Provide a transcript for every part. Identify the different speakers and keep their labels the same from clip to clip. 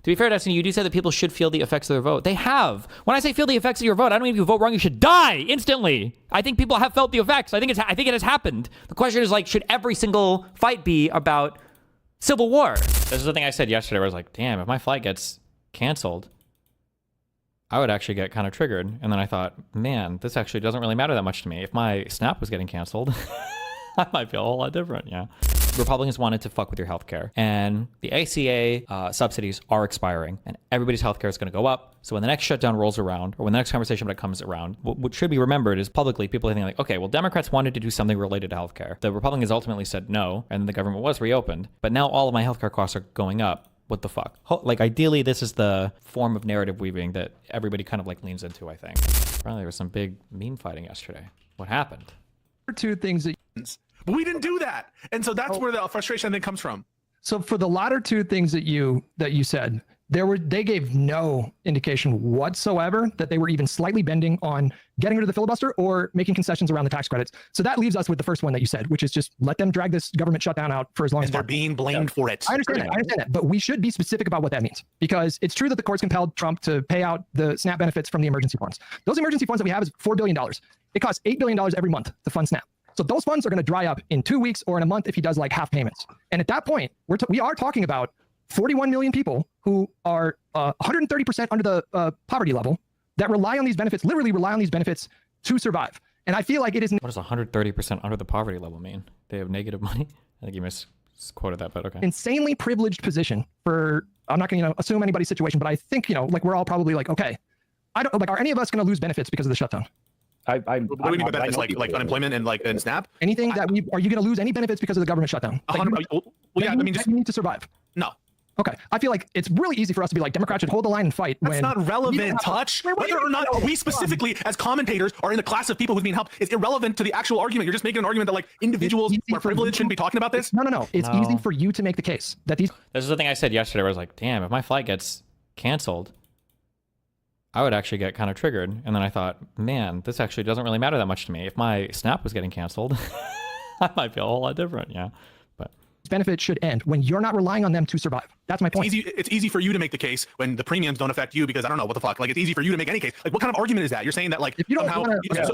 Speaker 1: To be fair, Destiny, you do say that people should feel the effects of their vote. They have. When I say feel the effects of your vote, I don't mean if you vote wrong, you should die instantly. I think people have felt the effects. I think it has happened. The question is like, should every single fight be about civil war? This is the thing I said yesterday where I was like, damn, if my flight gets canceled, I would actually get kind of triggered. And then I thought, man, this actually doesn't really matter that much to me. If my SNAP was getting canceled, I might feel a whole lot different, yeah. Republicans wanted to fuck with your healthcare, and the ACA subsidies are expiring, and everybody's healthcare is going to go up. So when the next shutdown rolls around, or when the next conversation about it comes around, what should be remembered is publicly people are thinking like, okay, well, Democrats wanted to do something related to healthcare. The Republicans ultimately said no, and then the government was reopened. But now all of my healthcare costs are going up. What the fuck? Like, ideally, this is the form of narrative weaving that everybody kind of like leans into, I think. Apparently, there was some big meme fighting yesterday. What happened?
Speaker 2: Two things that...
Speaker 3: But we didn't do that. And so that's where the frustration I think comes from.
Speaker 2: So for the latter two things that you said, they gave no indication whatsoever that they were even slightly bending on getting rid of the filibuster or making concessions around the tax credits. So that leaves us with the first one that you said, which is just let them drag this government shutdown out for as long as
Speaker 3: they're being blamed for it.
Speaker 2: I understand that, but we should be specific about what that means, because it's true that the courts compelled Trump to pay out the SNAP benefits from the emergency funds. Those emergency funds that we have is $4 billion. It costs $8 billion every month to fund SNAP. So those funds are going to dry up in 2 weeks or in a month if he does like half payments. And at that point, we are talking about 41 million people who are 130% under the poverty level that rely on these benefits, literally rely on these benefits to survive. And I feel like it is...
Speaker 1: What does 130% under the poverty level mean? They have negative money? I think you misquoted that, but okay.
Speaker 2: Insanely privileged position for, I'm not going to assume anybody's situation, but I think, like we're all probably like, okay, I don't like, are any of us going to lose benefits because of the shutdown?
Speaker 3: What do you mean by benefits, like unemployment and SNAP?
Speaker 2: Anything that are you going to lose any benefits because of the government shutdown?
Speaker 3: Yeah, I mean, just
Speaker 2: you need to survive.
Speaker 3: No.
Speaker 2: Okay, I feel like it's really easy for us to be like, Democrats should hold the line and fight.
Speaker 3: That's not relevant, Hutch. Whether or not we specifically, as commentators, are in the class of people who's being helped is irrelevant to the actual argument. You're just making an argument that like individuals who are privileged shouldn't be talking about this.
Speaker 2: No. It's easy for you to make the case that these...
Speaker 1: This is the thing I said yesterday where I was like, damn, if my flight gets canceled, I would actually get kind of triggered. And then I thought, man, this actually doesn't really matter that much to me. If my SNAP was getting canceled, I might feel a whole lot different, yeah. But
Speaker 2: benefits should end when you're not relying on them to survive. That's my point.
Speaker 3: It's easy for you to make the case when the premiums don't affect you because I don't know what the fuck. Like, it's easy for you to make any case. Like, what kind of argument is that? You're saying that like,
Speaker 2: if you don't
Speaker 3: somehow,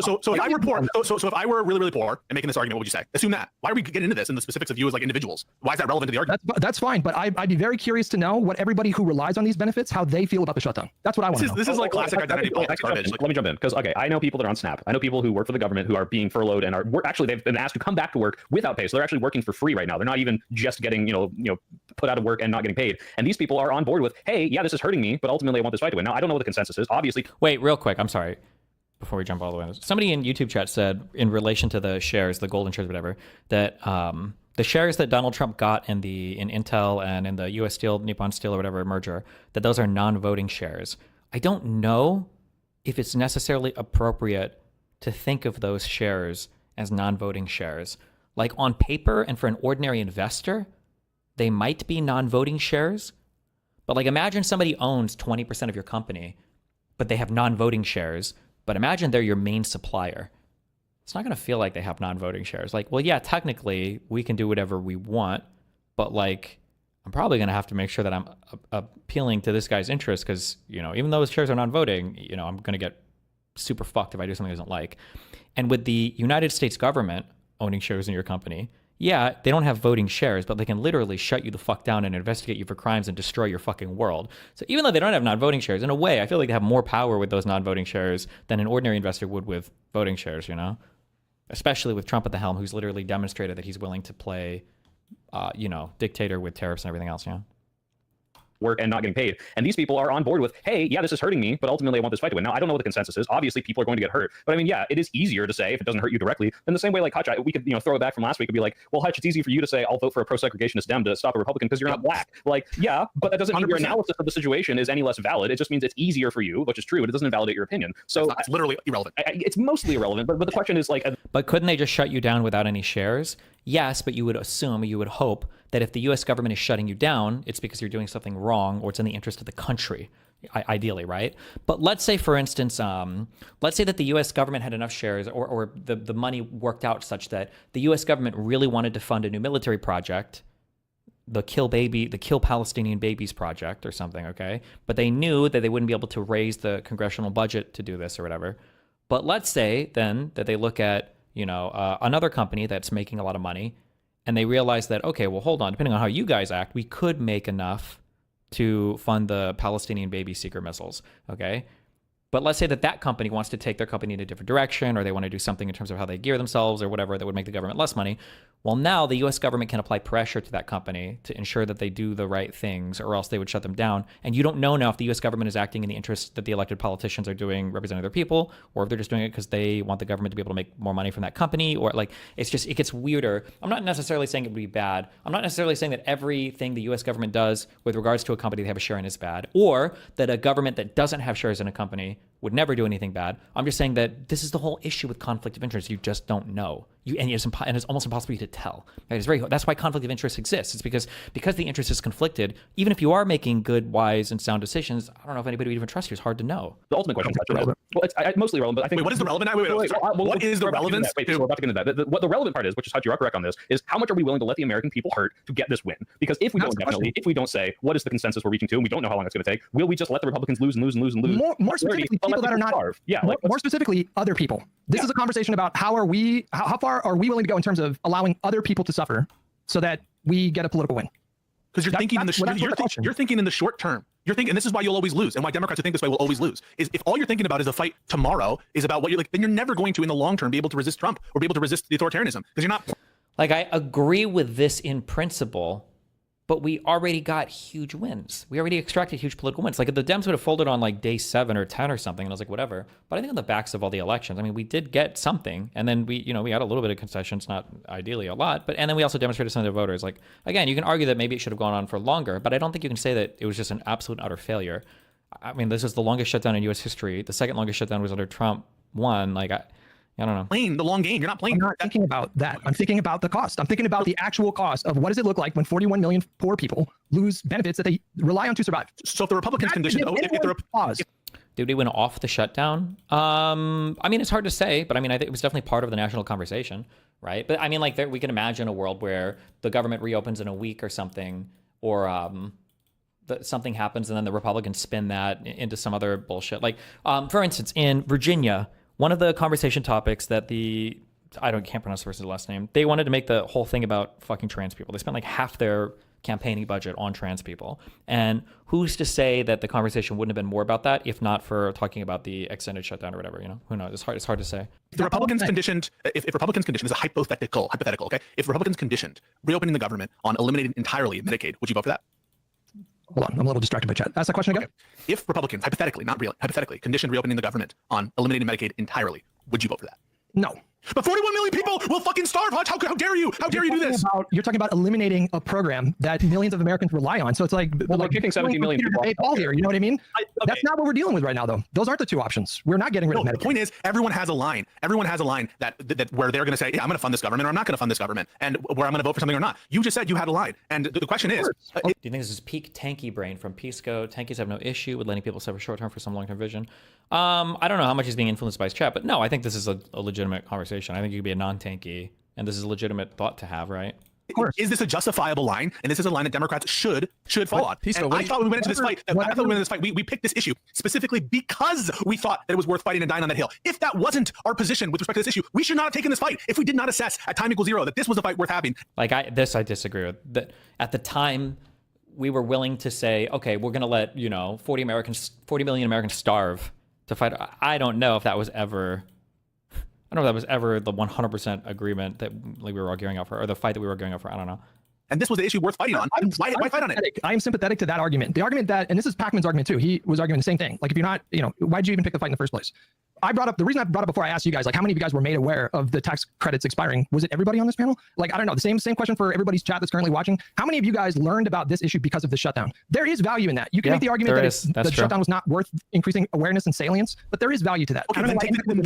Speaker 3: so if I were poor, so if I were really poor and making this argument, what would you say? Assume that. Why are we getting into this in the specifics of you as like individuals? Why is that relevant to the argument?
Speaker 2: That's fine, but I'd be very curious to know what everybody who relies on these benefits, how they feel about the shutdown. That's what I want to know.
Speaker 3: This is like classic identity politics garbage.
Speaker 4: Let me jump in, because okay, I know people that are on SNAP. I know people who work for the government who are being furloughed and they've been asked to come back to work without pay, so they're actually working for free right now. They're not even just getting put out of work and not getting paid. And these people are on board with, hey, yeah, this is hurting me, but ultimately I want this fight to win. Now I don't know what the consensus is. Obviously,
Speaker 1: wait, real quick, I'm sorry. Before we jump all the way, somebody in YouTube chat said in relation to the shares, the golden shares, whatever, that the shares that Donald Trump got in Intel and in the U.S. Steel, Nippon Steel, or whatever merger, that those are non-voting shares. I don't know if it's necessarily appropriate to think of those shares as non-voting shares. Like on paper and for an ordinary investor, they might be non-voting shares. But like imagine somebody owns 20% of your company, but they have non-voting shares. But imagine they're your main supplier. It's not going to feel like they have non-voting shares. Like, well, yeah, technically we can do whatever we want, but like I'm probably going to have to make sure that I'm appealing to this guy's interest because, even though his shares are non-voting, I'm going to get super fucked if I do something he doesn't like. And with the United States government owning shares in your company, yeah, they don't have voting shares, but they can literally shut you the fuck down and investigate you for crimes and destroy your fucking world. So even though they don't have non-voting shares, in a way, I feel like they have more power with those non-voting shares than an ordinary investor would with voting shares, Especially with Trump at the helm, who's literally demonstrated that he's willing to play, dictator with tariffs and everything else,
Speaker 4: work and not getting paid. And these people are on board with, hey, yeah, this is hurting me, but ultimately I want this fight to win. Now, I don't know what the consensus is. Obviously, people are going to get hurt. But I mean, yeah, it is easier to say if it doesn't hurt you directly. In the same way, like Hutch, we could, throw it back from last week and be like, well, Hutch, it's easy for you to say, I'll vote for a pro-segregationist Dem to stop a Republican because you're not black. Like, yeah, but that doesn't mean your analysis of the situation is any less valid. It just means it's easier for you, which is true. It doesn't invalidate your opinion. So
Speaker 3: it's literally irrelevant.
Speaker 4: It's mostly irrelevant. But the question is like...
Speaker 1: But couldn't they just shut you down without any shares? Yes, but you would hope that if the U.S. government is shutting you down, it's because you're doing something wrong or it's in the interest of the country, ideally, right? But let's say, for instance, let's say that the U.S. government had enough shares or the money worked out such that the U.S. government really wanted to fund a new military project the Kill Palestinian Babies project or something, okay? But they knew that they wouldn't be able to raise the congressional budget to do this or whatever. But let's say then that they look at, another company that's making a lot of money, and they realize that, okay, well, hold on, depending on how you guys act, we could make enough to fund the Palestinian baby seeker missiles, okay? But let's say that company wants to take their company in a different direction, or they want to do something in terms of how they gear themselves or whatever that would make the government less money. Well, now the U.S. government can apply pressure to that company to ensure that they do the right things, or else they would shut them down. And you don't know now if the U.S. government is acting in the interest that the elected politicians are doing representing their people, or if they're just doing it because they want the government to be able to make more money from that company, or like, it gets weirder. I'm not necessarily saying it would be bad. I'm not necessarily saying that everything the U.S. government does with regards to a company they have a share in is bad, or that a government that doesn't have shares in a company would never do anything bad. I'm just saying that this is the whole issue with conflict of interest. You just don't know. And it's almost impossible for you to tell. Right? That's why conflict of interest exists. It's because the interest is conflicted. Even if you are making good, wise, and sound decisions, I don't know if anybody would even trust you. It's hard to know.
Speaker 4: The ultimate question is relevant. Well, it's mostly relevant, but I think.
Speaker 3: Wait, what is the relevant? What is the relevance?
Speaker 4: We're about to get into that. What the relevant part is, which is Hutch, you are correct on this, is how much are we willing to let the American people hurt to get this win? Because if we don't say what is the consensus we're reaching to, and we don't know how long it's going to take, will we just let the Republicans lose and lose and lose and lose?
Speaker 2: More specifically, people that are not.
Speaker 4: Starve? Yeah.
Speaker 2: More specifically, other people. This is a conversation about how far are we willing to go in terms of allowing other people to suffer so that we get a political win?
Speaker 3: Because you're thinking in the short term. You're thinking, and this is why you'll always lose, and why Democrats who think this way will always lose. Is if all you're thinking about is a fight tomorrow is about what you're like, then you're never going to in the long term be able to resist Trump or be able to resist the authoritarianism because you're not.
Speaker 1: Like, I agree with this in principle, but we already got huge wins. We already extracted huge political wins. Like, if the Dems would have folded on like day 7 or 10 or something, and I was like, whatever. But I think on the backs of all the elections, I mean, we did get something, and then we had a little bit of concessions, not ideally a lot, and then we also demonstrated some of the voters. Like, again, you can argue that maybe it should have gone on for longer, but I don't think you can say that it was just an absolute and utter failure. I mean, this is the longest shutdown in U.S. history. The second longest shutdown was under Trump 1. Like, I don't know.
Speaker 3: Playing the long game. You're not playing.
Speaker 2: I'm not thinking about that. I'm thinking about the cost. I'm thinking about the actual cost of what does it look like when 41 million poor people lose benefits that they rely on to survive.
Speaker 3: So if the Republicans condition,
Speaker 1: did we win off the shutdown? I mean, it's hard to say, but I mean, I think it was definitely part of the national conversation, right? But I mean, like, we can imagine a world where the government reopens in a week or something, or something happens and then the Republicans spin that into some other bullshit. Like, for instance, in Virginia, one of the conversation topics that can't pronounce the person's last name, they wanted to make the whole thing about fucking trans people. They spent like half their campaigning budget on trans people. And who's to say that the conversation wouldn't have been more about that if not for talking about the extended shutdown or whatever, Who knows? It's hard to say.
Speaker 3: The Republicans conditioned, if Republicans conditioned, is a hypothetical, okay? If Republicans conditioned reopening the government on eliminating entirely Medicaid, would you vote for that?
Speaker 2: Hold on, I'm a little distracted by chat. Ask that question again.
Speaker 3: Okay. If Republicans, hypothetically, not real, hypothetically, conditioned reopening the government on eliminating Medicaid entirely, would you vote for that?
Speaker 2: No.
Speaker 3: But 41 million people will fucking starve, Hutch. How dare you? How dare you do this?
Speaker 2: You're talking about eliminating a program that millions of Americans rely on. So it's like,
Speaker 4: like kicking 17 million people
Speaker 2: here. You know what I mean? That's not what we're dealing with right now, though. Those aren't the two options. We're not getting rid of Medicaid.
Speaker 3: The point is, everyone has a line. Everyone has a line that where they're going to say, yeah, I'm going to fund this government, or I'm not going to fund this government, and where I'm going to vote for something or not. You just said you had a line, and the question is,
Speaker 1: do you think this is peak tanky brain from Pisco? Tankies have no issue with letting people suffer short term for some long term vision. I don't know how much he's being influenced by his chat, but no, I think this is a legitimate conversation. I think you could be a non-tanky, and this is a legitimate thought to have, right?
Speaker 3: Is this a justifiable line? And this is a line that Democrats should follow on. I thought we went into this fight. We picked this issue specifically because we thought that it was worth fighting and dying on that hill. If that wasn't our position with respect to this issue, we should not have taken this fight. If we did not assess at time equals 0 that this was a fight worth having.
Speaker 1: Like, I disagree with that. At the time, we were willing to say, okay, we're going to let 40 million Americans starve to fight. I don't know if that was ever. I don't know if that was ever the 100% agreement that we were arguing for, or the fight that we were arguing for. I don't know.
Speaker 3: And this was the issue worth fighting on. Why fight on it?
Speaker 2: I am sympathetic to that argument. The argument that, and this is Pacman's argument too. He was arguing the same thing. Like, if you're not, why'd you even pick the fight in the first place? The reason I brought up before I asked you guys, like, how many of you guys were made aware of the tax credits expiring? Was it everybody on this panel? Like, I don't know. The same question for everybody's chat that's currently watching. How many of you guys learned about this issue because of the shutdown? There is value in that. You can make the argument that the shutdown was not worth increasing awareness and salience, but there is value to that.
Speaker 3: Okay, then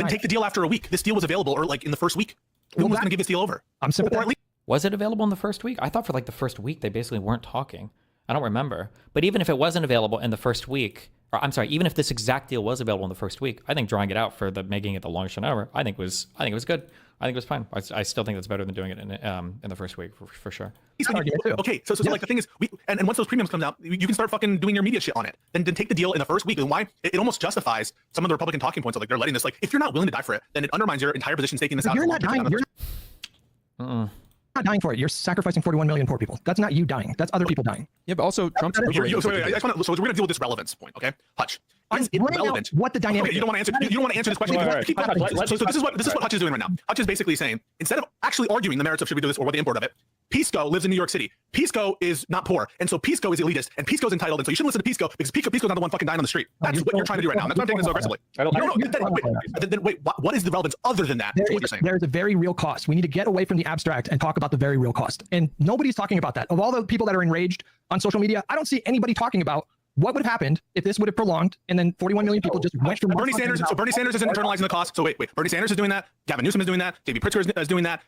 Speaker 3: take the deal after a week. This deal was available, or like in the first week. Who was going to give this deal over?
Speaker 2: I'm sympathetic.
Speaker 1: Was it available in the first week? I thought for like the first week they basically weren't talking. I don't remember. But even if it wasn't available in the first week, or I'm sorry, even if this exact deal was available in the first week, I think drawing it out for the making it the longest shutdown ever, I think it was good. I think it was fine. I still think that's better than doing it in the first week for sure.
Speaker 3: Okay, so like the thing is, and once those premiums come out, you can start fucking doing your media shit on it. Then take the deal in the first week. And why it almost justifies some of the Republican talking points of like they're letting this, like, if you're not willing to die for it, then it undermines your entire position taking this out.
Speaker 2: You're not dying. You're not dying for it. You're sacrificing 41 million poor people. That's not you dying. That's other people dying.
Speaker 5: Yeah, but also Trump's.
Speaker 3: So we're gonna deal with this relevance point, okay? Hutch, is it relevant?
Speaker 2: What the dynamic?
Speaker 3: Okay, you don't want to answer. You don't want to answer this question. So this is what Hutch is doing right now. Hutch is basically saying, instead of actually arguing the merits of should we do this or what the import of it, Pisco lives in New York City. Pisco is not poor, and so Pisco is elitist, and Pisco's entitled, and so you shouldn't listen to Pisco because Pisco's not the one fucking dying on the street. That's what you're trying to do right now. That's why I'm taking this so aggressively. Wait, what is the relevance other than that? What you're saying?
Speaker 2: There's a very real cost. We need to get away from the abstract and talk about the very real cost. And nobody's talking about that. Of all the people that are enraged on social media, I don't see anybody talking about what would have happened if this would have prolonged and then 41 million people just went through.
Speaker 3: Bernie Sanders isn't internalizing the cost. So wait, Bernie Sanders is doing that. Gavin Newsom is doing that. J.B. Pritzker is doing that.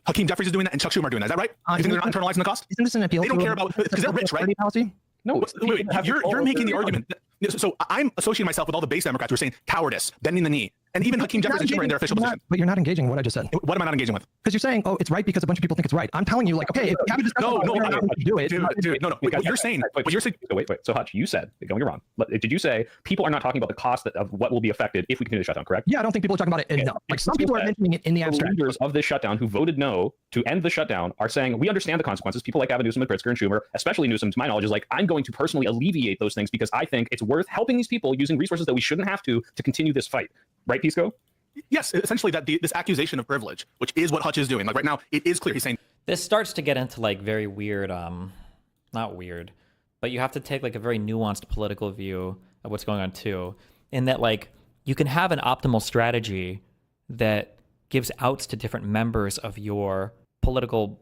Speaker 3: Hakeem Jeffries is doing that, and Chuck Schumer are doing that. Is that right? You think they're not internalizing the cost?
Speaker 2: Isn't this an appeal?
Speaker 3: They don't care about because they're rich, right?
Speaker 2: Policy?
Speaker 4: No,
Speaker 3: wait, you're making the argument. So I'm associating myself with all the base Democrats who are saying cowardice, bending the knee, and even Hakeem Jeffries and Schumer in their official position.
Speaker 2: But you're not engaging in what I just said.
Speaker 3: What am I not engaging with?
Speaker 2: Because you're saying, oh, it's right because a bunch of people think it's right. I'm telling you, like, okay, if cabinet do it.
Speaker 3: Dude, no. What you're saying.
Speaker 4: Wait. So Hutch, you said, don't get me wrong, but did you say people are not talking about the cost of what will be affected if we continue the shutdown? Correct?
Speaker 2: Yeah, I don't think people are talking about it enough. Like some people are mentioning it in the abstract.
Speaker 4: The leaders of this shutdown who voted no to end the shutdown are saying we understand the consequences. People like Gavin Newsom and Pritzker and Schumer, especially Newsom, to my knowledge, is like, I'm going to personally alleviate those things because I think it's worth helping these people using resources that we shouldn't have to continue this fight. Right, Pisco?
Speaker 3: Yes, essentially this accusation of privilege, which is what Hutch is doing. Like right now, it is clear he's saying
Speaker 1: this starts to get into like very weird, not weird, but you have to take like a very nuanced political view of what's going on too, in that like you can have an optimal strategy that gives outs to different members of your political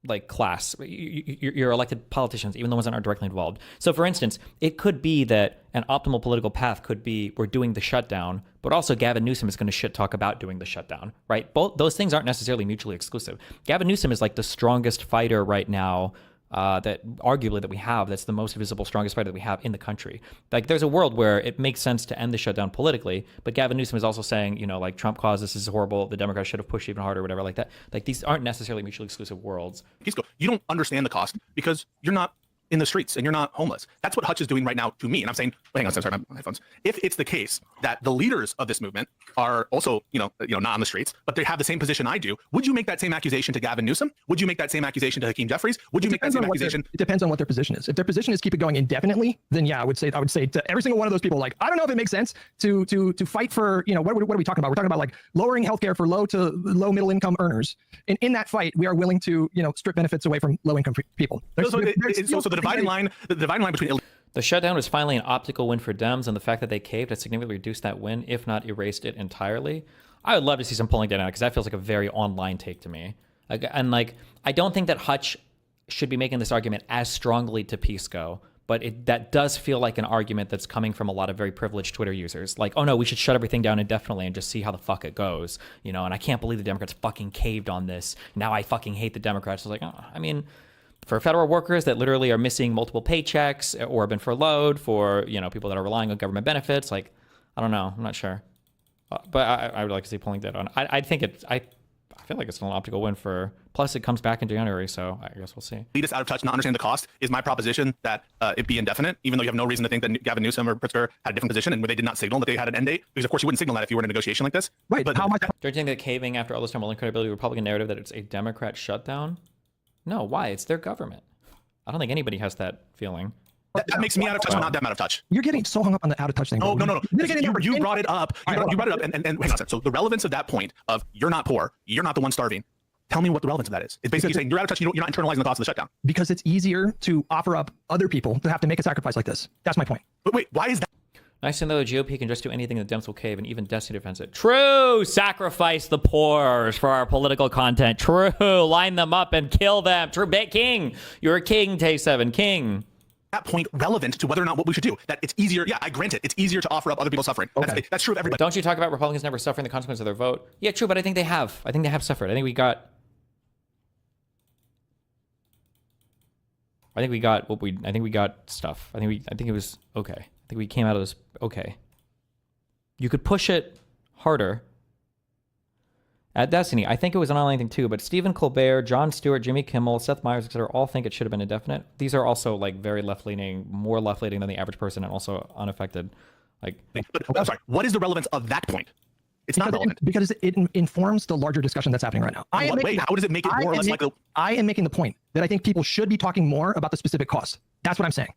Speaker 1: like class, your elected politicians, even the ones that aren't directly involved. So for instance, it could be that an optimal political path could be we're doing the shutdown, but also Gavin Newsom is going to shit talk about doing the shutdown, right? Both those things aren't necessarily mutually exclusive. Gavin Newsom is like the strongest fighter right now that arguably that we have, that's the most visible, strongest fighter that we have in the country. Like there's a world where it makes sense to end the shutdown politically, but Gavin Newsom is also saying, you know, like Trump caused this is horrible. The Democrats should have pushed even harder, whatever like that. Like these aren't necessarily mutually exclusive worlds.
Speaker 3: Pisco, you don't understand the cost because you're not in the streets and you're not homeless. That's what Hutch is doing right now to me. And I'm saying, hang on, sorry, my headphones. If it's the case that the leaders of this movement are also, not on the streets, but they have the same position I do, would you make that same accusation to Gavin Newsom? Would you make that same accusation to Hakeem Jeffries? Would you make that same accusation?
Speaker 2: It depends on what their position is. If their position is keep it going indefinitely, then yeah, I would say to every single one of those people, like, I don't know if it makes sense to fight for, what are we talking about? We're talking about like lowering healthcare for low to low middle income earners. And in that fight, we are willing to, strip benefits away from low income people.
Speaker 3: So the dividing line, the dividing line between
Speaker 1: the shutdown was finally an optical win for Dems, and the fact that they caved has significantly reduced that win, if not erased it entirely. I would love to see some polling data because that feels like a very online take to me. And like, I don't think that Hutch should be making this argument as strongly to Pisco, but that does feel like an argument that's coming from a lot of very privileged Twitter users. Like, oh no, we should shut everything down indefinitely and just see how the fuck it goes. And I can't believe the Democrats fucking caved on this. Now I fucking hate the Democrats. I was like, I mean, for federal workers that literally are missing multiple paychecks or have been furloughed, for people that are relying on government benefits, like, I don't know, I'm not sure, but I would like to see polling data on. I think I feel like it's an optical win for. Plus, it comes back in January, so I guess we'll see.
Speaker 3: Lead us out of touch, not understand the cost is my proposition that it be indefinite, even though you have no reason to think that Gavin Newsom or Pritzker had a different position, and where they did not signal that they had an end date, because of course you wouldn't signal that if you were in a negotiation like this.
Speaker 2: Right, but how much?
Speaker 1: Don't you think that caving after all this time will incredibility Republican narrative that it's a Democrat shutdown? No, why? It's their government. I don't think anybody has that feeling.
Speaker 3: That makes me out of touch, but not them out of touch.
Speaker 2: You're getting so hung up on the out of touch thing.
Speaker 3: Oh, no. You brought it up. You brought it up, and hang on a second. So the relevance of that point of you're not poor, you're not the one starving. Tell me what the relevance of that is. It's basically saying you're out of touch. You're not internalizing the cost of the shutdown.
Speaker 2: Because it's easier to offer up other people to have to make a sacrifice like this. That's my point.
Speaker 3: But wait, why is that?
Speaker 1: Nice to know the GOP can just do anything the Dems will cave, and even Destiny defends it. True! Sacrifice the poor for our political content. True! Line them up and kill them. True! King! You're a king, Tay7. King!
Speaker 3: That point relevant to whether or not what we should do. That it's easier. Yeah, I grant it. It's easier to offer up other people's suffering. Okay. That's true of everybody.
Speaker 1: Don't you talk about Republicans never suffering the consequences of their vote? Yeah, true, but I think they have. I think they have suffered. I think we got... I think we got what we. I think we got stuff. I think it was okay. I think we came out of this okay. You could push it harder. At Destiny, I think it was an online thing too, but Stephen Colbert, Jon Stewart, Jimmy Kimmel, Seth Meyers, etc., all think it should have been indefinite. These are also like very left-leaning, more left-leaning than the average person, and also unaffected. Like,
Speaker 3: but I'm sorry. What is the relevance of that point? It's not relevant
Speaker 2: because it informs the larger discussion that's happening right now.
Speaker 3: How does it make it more or less likely?
Speaker 2: I am making the point that I think people should be talking more about the specific cost. That's what I'm saying.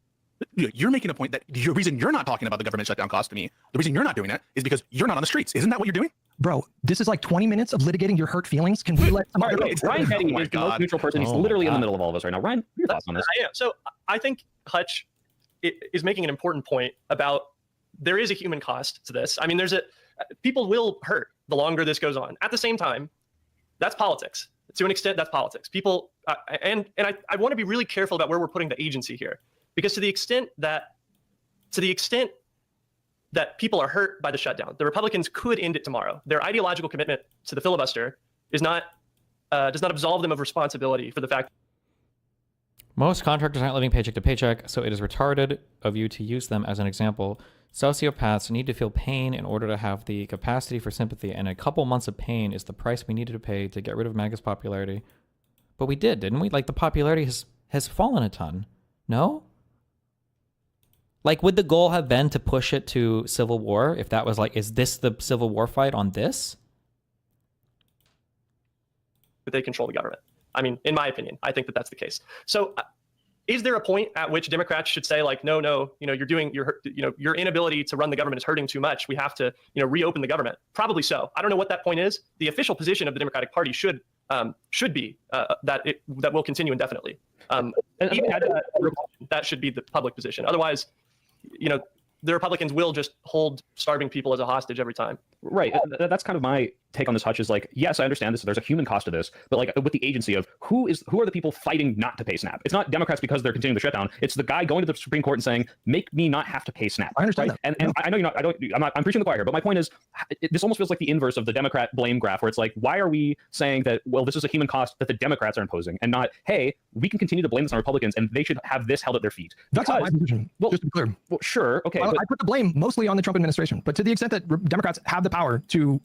Speaker 3: You're making a point that the reason you're not talking about the government shutdown cost to me, the reason you're not doing that is because you're not on the streets. Isn't that what you're doing?
Speaker 2: Bro, this is like 20 minutes of litigating your hurt feelings. Can we let somebody
Speaker 4: Ryan Petty is the most neutral person. He's literally in the middle of all of us right now. Ryan, your thoughts on this?
Speaker 5: Yeah, so I think Hutch is making an important point about there is a human cost to this. I mean, people will hurt the longer this goes on. At the same time, that's politics. To an extent, that's politics. People, and I want to be really careful about where we're putting the agency here, because to the extent that people are hurt by the shutdown, the Republicans could end it tomorrow. Their ideological commitment to the filibuster does not absolve them of responsibility for the fact.
Speaker 1: Most contractors aren't living paycheck to paycheck, so it is retarded of you to use them as an example. Sociopaths need to feel pain in order to have the capacity for sympathy, and a couple months of pain is the price we needed to pay to get rid of MAGA's popularity. But we did, didn't we? Like, the popularity has fallen a ton. No? Like, would the goal have been to push it to civil war? If that was like, is this the civil war fight on this?
Speaker 5: They control the government. I mean, in my opinion, I think that that's the case. So is there a point at which Democrats should say, like, no, your inability to run the government is hurting too much. We have to, reopen the government? Probably so. I don't know what that point is. The official position of the Democratic Party should be that will continue indefinitely. That should be the public position. Otherwise, the Republicans will just hold starving people as a hostage every time.
Speaker 4: Right. That's kind of my take on this, Hutch, is like, yes, I understand this. There's a human cost to this, but like with the agency of who are the people fighting not to pay SNAP? It's not Democrats because they're continuing the shutdown. It's the guy going to the Supreme Court and saying, make me not have to pay SNAP.
Speaker 2: I understand
Speaker 4: that. And I know you're not, I'm preaching the choir here, but my point is, this almost feels like the inverse of the Democrat blame graph, where it's like, why are we saying that, well, this is a human cost that the Democrats are imposing, and not, hey, we can continue to blame this on Republicans and they should have this held at their feet.
Speaker 2: That's not my position, just to be clear.
Speaker 4: Well, sure, okay.
Speaker 2: I put the blame mostly on the Trump administration, but to the extent that Democrats have the power to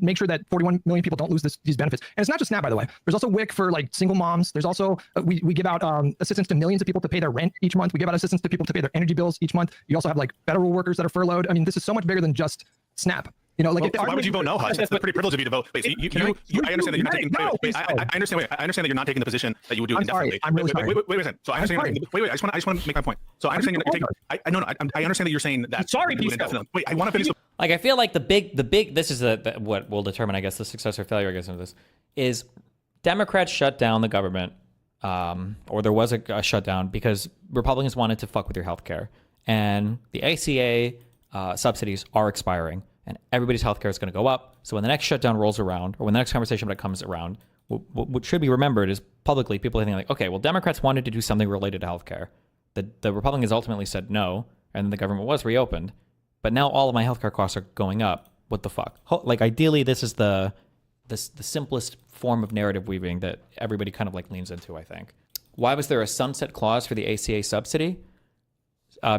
Speaker 2: make sure that 41 million people don't lose these benefits. And it's not just SNAP, by the way. There's also WIC for like single moms. There's also, we give out assistance to millions of people to pay their rent each month. We give out assistance to people to pay their energy bills each month. You also have like federal workers that are furloughed. I mean, this is so much bigger than just SNAP.
Speaker 3: Why would you vote no, Hutch? It's pretty privileged of you to vote. Wait, I understand that you're not taking. I understand that you're not taking the position that you would do indefinitely.
Speaker 2: I'm really sorry.
Speaker 3: Wait a second. So I understand. Wait. I just want to make my point. So I understand you're taking. I understand that you're saying that.
Speaker 4: Sorry, Pisco.
Speaker 3: Wait, I want to finish.
Speaker 1: Like, I feel like the big. This is what will determine, I guess, the success or failure, I guess, of this is Democrats shut down the government, or there was a shutdown because Republicans wanted to fuck with your healthcare, and the ACA subsidies are expiring. And everybody's healthcare is going to go up. So when the next shutdown rolls around, or when the next conversation about it comes around, what should be remembered is publicly people thinking like, okay, well, Democrats wanted to do something related to healthcare. The Republicans ultimately said no, and the government was reopened. But now all of my healthcare costs are going up. What the fuck? Like, ideally, this is the simplest form of narrative weaving that everybody kind of like leans into, I think. Why was there a sunset clause for the ACA subsidy?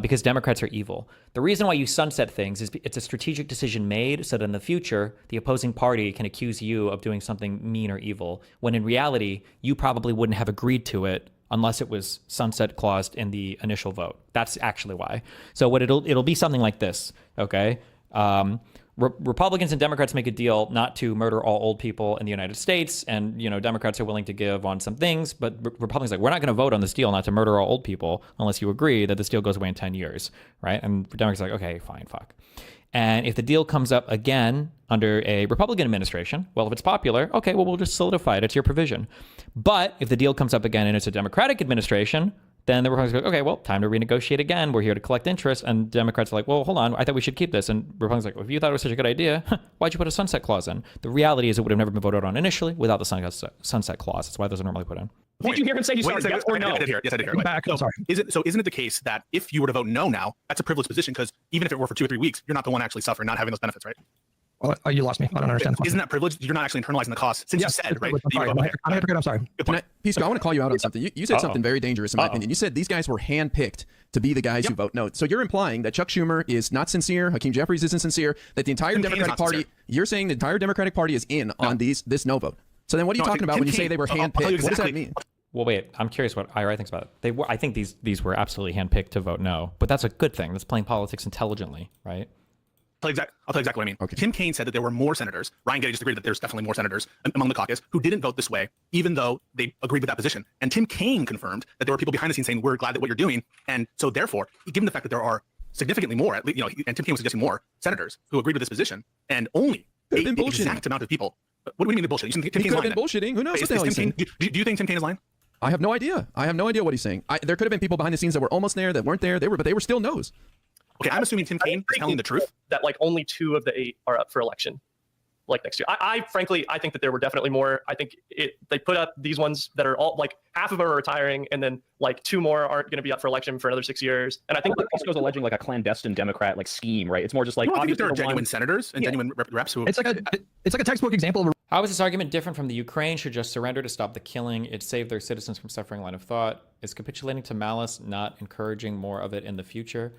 Speaker 1: Because Democrats are evil. The reason why you sunset things is it's a strategic decision made so that in the future, the opposing party can accuse you of doing something mean or evil, when in reality, you probably wouldn't have agreed to it unless it was sunset claused in the initial vote. That's actually why. So what it'll be something like this, okay? Republicans and Democrats make a deal not to murder all old people in the United States, and Democrats are willing to give on some things, but Republicans are like, we're not going to vote on this deal not to murder all old people unless you agree that this deal goes away in 10 years, right? And Democrats are like, okay, fine, fuck. And if the deal comes up again under a Republican administration, well, if it's popular, okay, well, we'll just solidify it. It's your provision. But if the deal comes up again and it's a Democratic administration, then the Republicans go, okay, well, time to renegotiate again. We're here to collect interest. And Democrats are like, well, hold on. I thought we should keep this. And Republicans are like, well, if you thought it was such a good idea, why'd you put a sunset clause in? The reality is it would have never been voted on initially without the sunset clause. That's why those are normally put in.
Speaker 4: Did you hear him say yes or no?
Speaker 3: I did hear it. Yes, I did hear it.
Speaker 2: Back.
Speaker 3: So, isn't it the case that if you were to vote no now, that's a privileged position, because even if it were for 2 or 3 weeks, you're not the one actually suffering, not having those benefits, right?
Speaker 2: Oh, you lost me. I don't understand.
Speaker 3: Isn't that privilege? You're not actually internalizing the cost, since
Speaker 2: Yes,
Speaker 3: you said, right?
Speaker 2: I'm sorry. I'm a hypocrite. I'm sorry.
Speaker 3: Good point.
Speaker 6: Pisco, I want to call you out on something. You said something very dangerous in my opinion. You said these guys were handpicked to be the guys who vote no. So you're implying that Chuck Schumer is not sincere, Hakeem Jeffries isn't sincere, that the entire Democratic Party, you're saying the entire Democratic Party is in on this no vote. So then what are you talking about when you say they were handpicked? What does that mean?
Speaker 1: Well, wait, I'm curious what IRI thinks about it. I think these were absolutely handpicked to vote no, but that's a good thing. That's playing politics intelligently, right?
Speaker 3: I'll tell you exactly what I mean. Okay. Tim Kaine said that there were more senators. Ryan Getty just agreed that there's definitely more senators among the caucus who didn't vote this way, even though they agreed with that position. And Tim Kaine confirmed that there were people behind the scenes saying, we're glad that what you're doing. And so therefore, given the fact that there are significantly more, at least, and Tim Kaine was suggesting more senators who agreed with this position, and only the exact amount of people. What do you mean the bullshit? You think Tim Kaine's lying?
Speaker 6: He could have been bullshitting. Who knows what the hell he's saying?
Speaker 3: Do you think Tim Kaine is lying?
Speaker 6: I have no idea. I have no idea what he's saying. There could have been people behind the scenes that were almost there, that weren't there. But they were still no's.
Speaker 3: Okay, I'm assuming Tim Kaine is telling the truth.
Speaker 5: That like only 2 of the 8 are up for election, like next year. I frankly, I think that there were definitely more. I think they put up these ones that are all like half of them are retiring, and then like 2 more aren't going to be up for election for another 6 years. And I think
Speaker 4: Pisco's alleging like a clandestine Democrat like scheme, right? It's more just like
Speaker 3: I think there are genuine senators and genuine reps who.
Speaker 2: It's like a textbook example of
Speaker 1: How is this argument different from the Ukraine should just surrender to stop the killing? It saved their citizens from suffering. Line of thought. Is capitulating to malice not encouraging more of it in the future?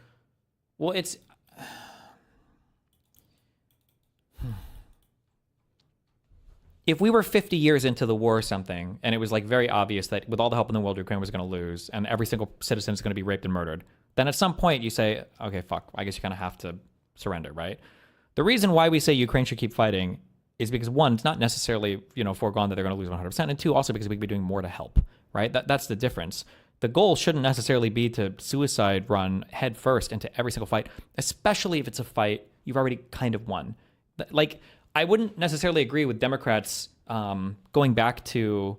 Speaker 1: Well, it's if we were 50 years into the war or something, and it was like very obvious that with all the help in the world, Ukraine was going to lose, and every single citizen is going to be raped and murdered, then at some point you say, okay, fuck, I guess you kind of have to surrender, right? The reason why we say Ukraine should keep fighting is because 1, it's not necessarily, foregone that they're going to lose 100%, and 2, also because we could be doing more to help, right? That's the difference. The goal shouldn't necessarily be to suicide run head first into every single fight, especially if it's a fight you've already kind of won. Like, I wouldn't necessarily agree with Democrats going back to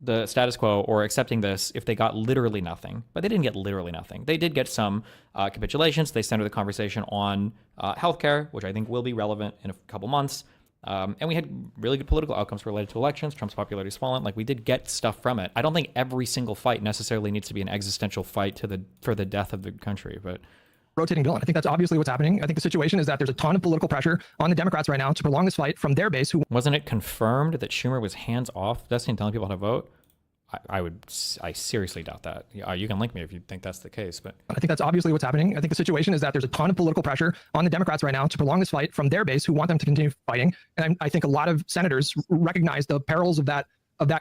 Speaker 1: the status quo or accepting this if they got literally nothing. But they didn't get literally nothing. They did get some capitulations. They centered the conversation on healthcare, which I think will be relevant in a couple months. And we had really good political outcomes related to elections. Trump's popularity has fallen. Like, we did get stuff from it. I don't think every single fight necessarily needs to be an existential fight for the death of the country, but
Speaker 2: rotating villain. I think that's obviously what's happening. I think the situation is that there's a ton of political pressure on the Democrats right now to prolong this fight from their base. Who
Speaker 1: wasn't it confirmed that Schumer was hands off Destiny telling people how to vote? I seriously doubt that. You can link me if you think that's the case, but
Speaker 2: I think that's obviously what's happening. I think the situation is that there's a ton of political pressure on the Democrats right now to prolong this fight from their base who want them to continue fighting. And I think a lot of senators recognize the perils of that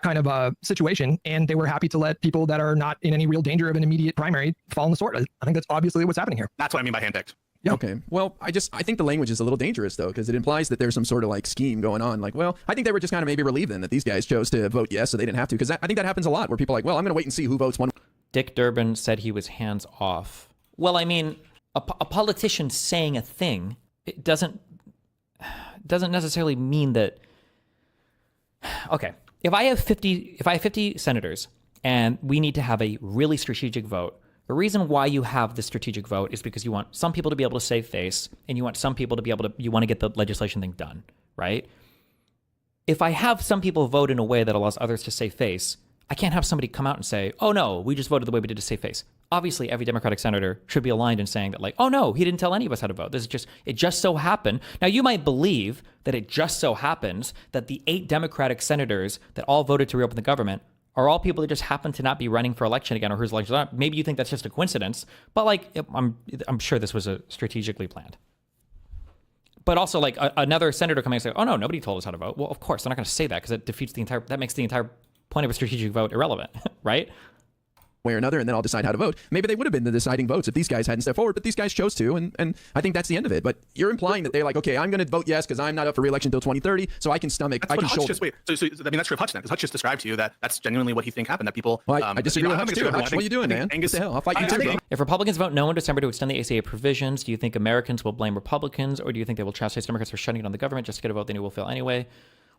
Speaker 2: kind of situation, and they were happy to let people that are not in any real danger of an immediate primary fall in the sword. I think that's obviously what's happening here.
Speaker 3: That's what I mean by handpicked.
Speaker 2: Yeah.
Speaker 6: Okay. Well, I think the language is a little dangerous though, because it implies that there's some sort of like scheme going on. Like, well, I think they were just kind of maybe relieved then that these guys chose to vote yes, so they didn't have to. Because I think that happens a lot where people are like, well, I'm going to wait and see who votes one.
Speaker 1: Dick Durbin said he was hands off. Well, I mean, a politician saying a thing, it doesn't necessarily mean that. Okay, if I have 50 senators and we need to have a really strategic vote. The reason why you have the strategic vote is because you want some people to be able to save face, and you want some people to be able to, you want to get the legislation thing done, right? If I have some people vote in a way that allows others to save face, I can't have somebody come out and say, oh no, we just voted the way we did to save face. Obviously, every Democratic senator should be aligned in saying that, like, oh no, he didn't tell any of us how to vote. It just so happened. Now, you might believe that it just so happens that the 8 Democratic senators that all voted to reopen the government are all people that just happen to not be running for election again, or whose elections are not. Maybe you think that's just a coincidence, but like, I'm sure this was strategically planned. But also, like, another senator coming and saying, oh no, nobody told us how to vote. Well, of course, they're not going to say that because that makes the entire point of a strategic vote irrelevant, right?
Speaker 6: Way or another, and then I'll decide how to vote. Maybe they would have been the deciding votes if these guys hadn't stepped forward, but these guys chose to, and I think that's the end of it. But you're implying that they're like, okay, I'm going to vote yes because I'm not up for re-election until 2030, so I can stomach, I can shoulder.
Speaker 3: Wait, so I mean, that's true of Hutch then, because Hutch just described to you that that's genuinely what he think happened, that people.
Speaker 6: Well, I disagree with Hutch too. Hutch, what are you doing, man?
Speaker 3: Angus,
Speaker 6: what the hell? I'll fight you too, bro.
Speaker 1: If Republicans vote no in December to extend the ACA provisions, do you think Americans will blame Republicans, or do you think they will chastise Democrats for shutting down the government just to get a vote they knew will fail anyway?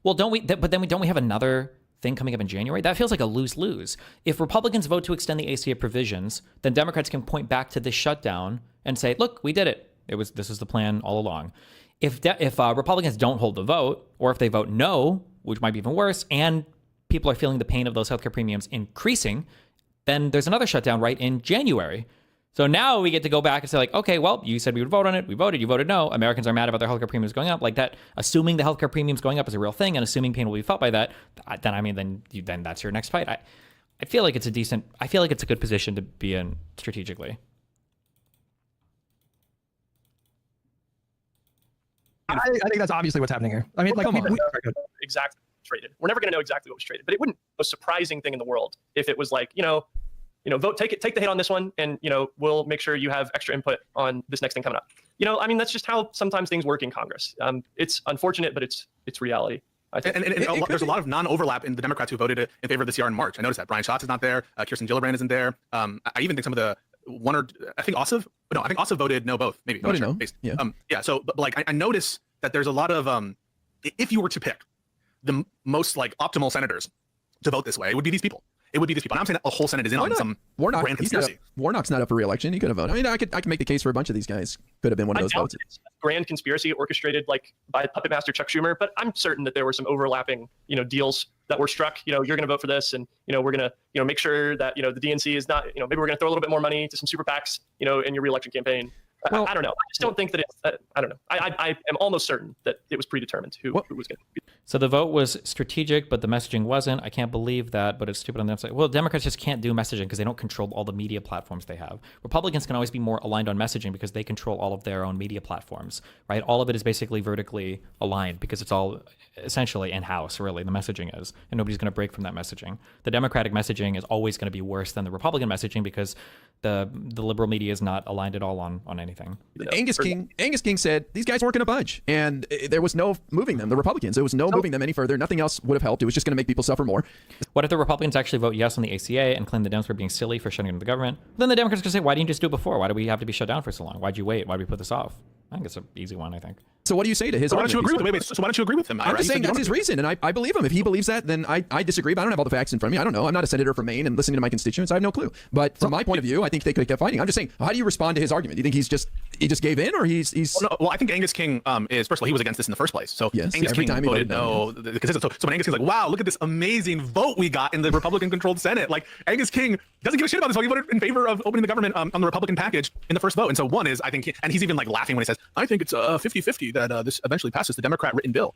Speaker 1: Well, don't we have another thing coming up in January? That feels like a lose-lose. If Republicans vote to extend the ACA provisions, then Democrats can point back to this shutdown and say, look, we did it. This is the plan all along. If Republicans don't hold the vote, or if they vote no, which might be even worse, and people are feeling the pain of those healthcare premiums increasing, then there's another shutdown right in January. So now we get to go back and say like, okay, well, you said we would vote on it. We voted. You voted no. Americans are mad about their healthcare premiums going up. Like that, assuming the healthcare premiums going up is a real thing and assuming pain will be felt by that, then that's your next fight. I feel like it's a good position to be in strategically.
Speaker 2: I think that's obviously what's happening here. I mean, like,
Speaker 5: exactly traded. We're never going to know exactly what was traded, but it wouldn't be the most surprising thing in the world if it was like, vote, take the hit on this one, and we'll make sure you have extra input on this next thing coming up. I mean, that's just how sometimes things work in Congress. It's unfortunate, but it's reality. I think.
Speaker 3: And there's a lot of non-overlap in the Democrats who voted in favor of this CR in March. I noticed that Brian Schatz is not there. Kirsten Gillibrand isn't there. I even think some of the I think Ossoff voted no both. Maybe.
Speaker 6: Voted no.
Speaker 3: Yeah. Yeah. So, but like, I notice that there's a lot of if you were to pick the most like optimal senators to vote this way, it would be these people. It would be these people. And I'm saying that a whole Senate is in on some grand conspiracy.
Speaker 6: Warnock's not up for re-election. He could have voted. I mean, I can make the case for a bunch of these guys. Could have been one of those votes.
Speaker 5: Grand conspiracy orchestrated like by puppet master Chuck Schumer, but I'm certain that there were some overlapping, deals that were struck. You're going to vote for this, and we're going to, make sure that the DNC is not, maybe we're going to throw a little bit more money to some super PACs, in your re-election campaign. Well, I don't know. I just don't think that it's. I don't know. I am almost certain that it was predetermined who was going to be.
Speaker 1: So the vote was strategic, but the messaging wasn't. I can't believe that, but it's stupid on the upside. Well, Democrats just can't do messaging because they don't control all the media platforms they have. Republicans can always be more aligned on messaging because they control all of their own media platforms, right? All of it is basically vertically aligned because it's all essentially in-house, really, the messaging is, and nobody's going to break from that messaging. The Democratic messaging is always going to be worse than the Republican messaging because the liberal media is not aligned at all on anything.
Speaker 6: Angus King said these guys weren't going to budge, and there was no moving them. The Republicans, there was no moving them any further. Nothing else would have helped. It was just going to make people suffer more.
Speaker 1: What if the Republicans actually vote yes on the ACA and claim the Dems for being silly for shutting down the government? Then the Democrats can say, why didn't you just do it before? Why do we have to be shut down for so long? Why'd you wait? Why'd we put this off? I think it's an easy one, I think.
Speaker 6: So what do you say to his
Speaker 3: argument? So why don't you agree with him?
Speaker 6: I'm just saying that's his reason, and I believe him. If he believes that, then I disagree, but I don't have all the facts in front of me. I don't know. I'm not a senator from Maine and listening to my constituents. I have no clue. But from my point of view, I think they could have kept fighting. I'm just saying, how do you respond to his argument? Do you think he just gave in, or he's
Speaker 3: Well, I think Angus King is, first of all, he was against this in the first place. So
Speaker 6: yes,
Speaker 3: Angus
Speaker 6: every
Speaker 3: King
Speaker 6: time he
Speaker 3: voted no. So when Angus King's like, wow, look at this amazing vote we got in the Republican-controlled Senate. Like, Angus King doesn't give a shit about this vote. He voted in favor of opening the government on the Republican package in the first vote. And so one is, I think, and he's even like laughing when he says, I think it's 50-50 that this eventually passes the Democrat written bill.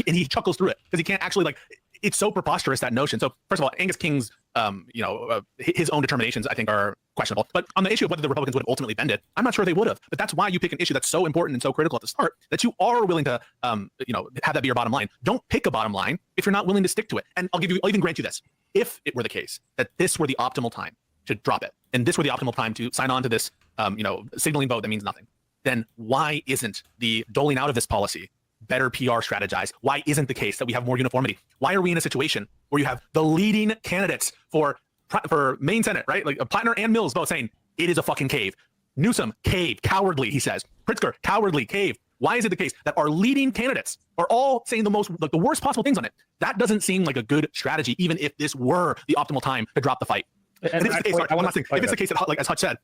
Speaker 3: And he chuckles through it because he can't actually, like, it's so preposterous, that notion. So first of all, Angus King's his own determinations, I think, are questionable. But on the issue of whether the Republicans would have ultimately bended, I'm not sure they would have. But that's why you pick an issue that's so important and so critical at the start that you are willing to have that be your bottom line. Don't pick a bottom line if you're not willing to stick to it. And I'll even grant you this: if it were the case that this were the optimal time to drop it, and this were the optimal time to sign on to this signaling vote that means nothing, then why isn't the doling out of this policy better PR strategized? Why isn't the case that we have more uniformity? Why are we in a situation where you have the leading candidates for Maine Senate, right? Like Plattner and Mills both saying it is a fucking cave. Newsom, cave, cowardly, he says. Pritzker, cowardly, cave. Why is it the case that our leading candidates are all saying the worst possible things on it? That doesn't seem like a good strategy, even if this were the optimal time to drop the fight. And if it's the case that, like as Hutch said,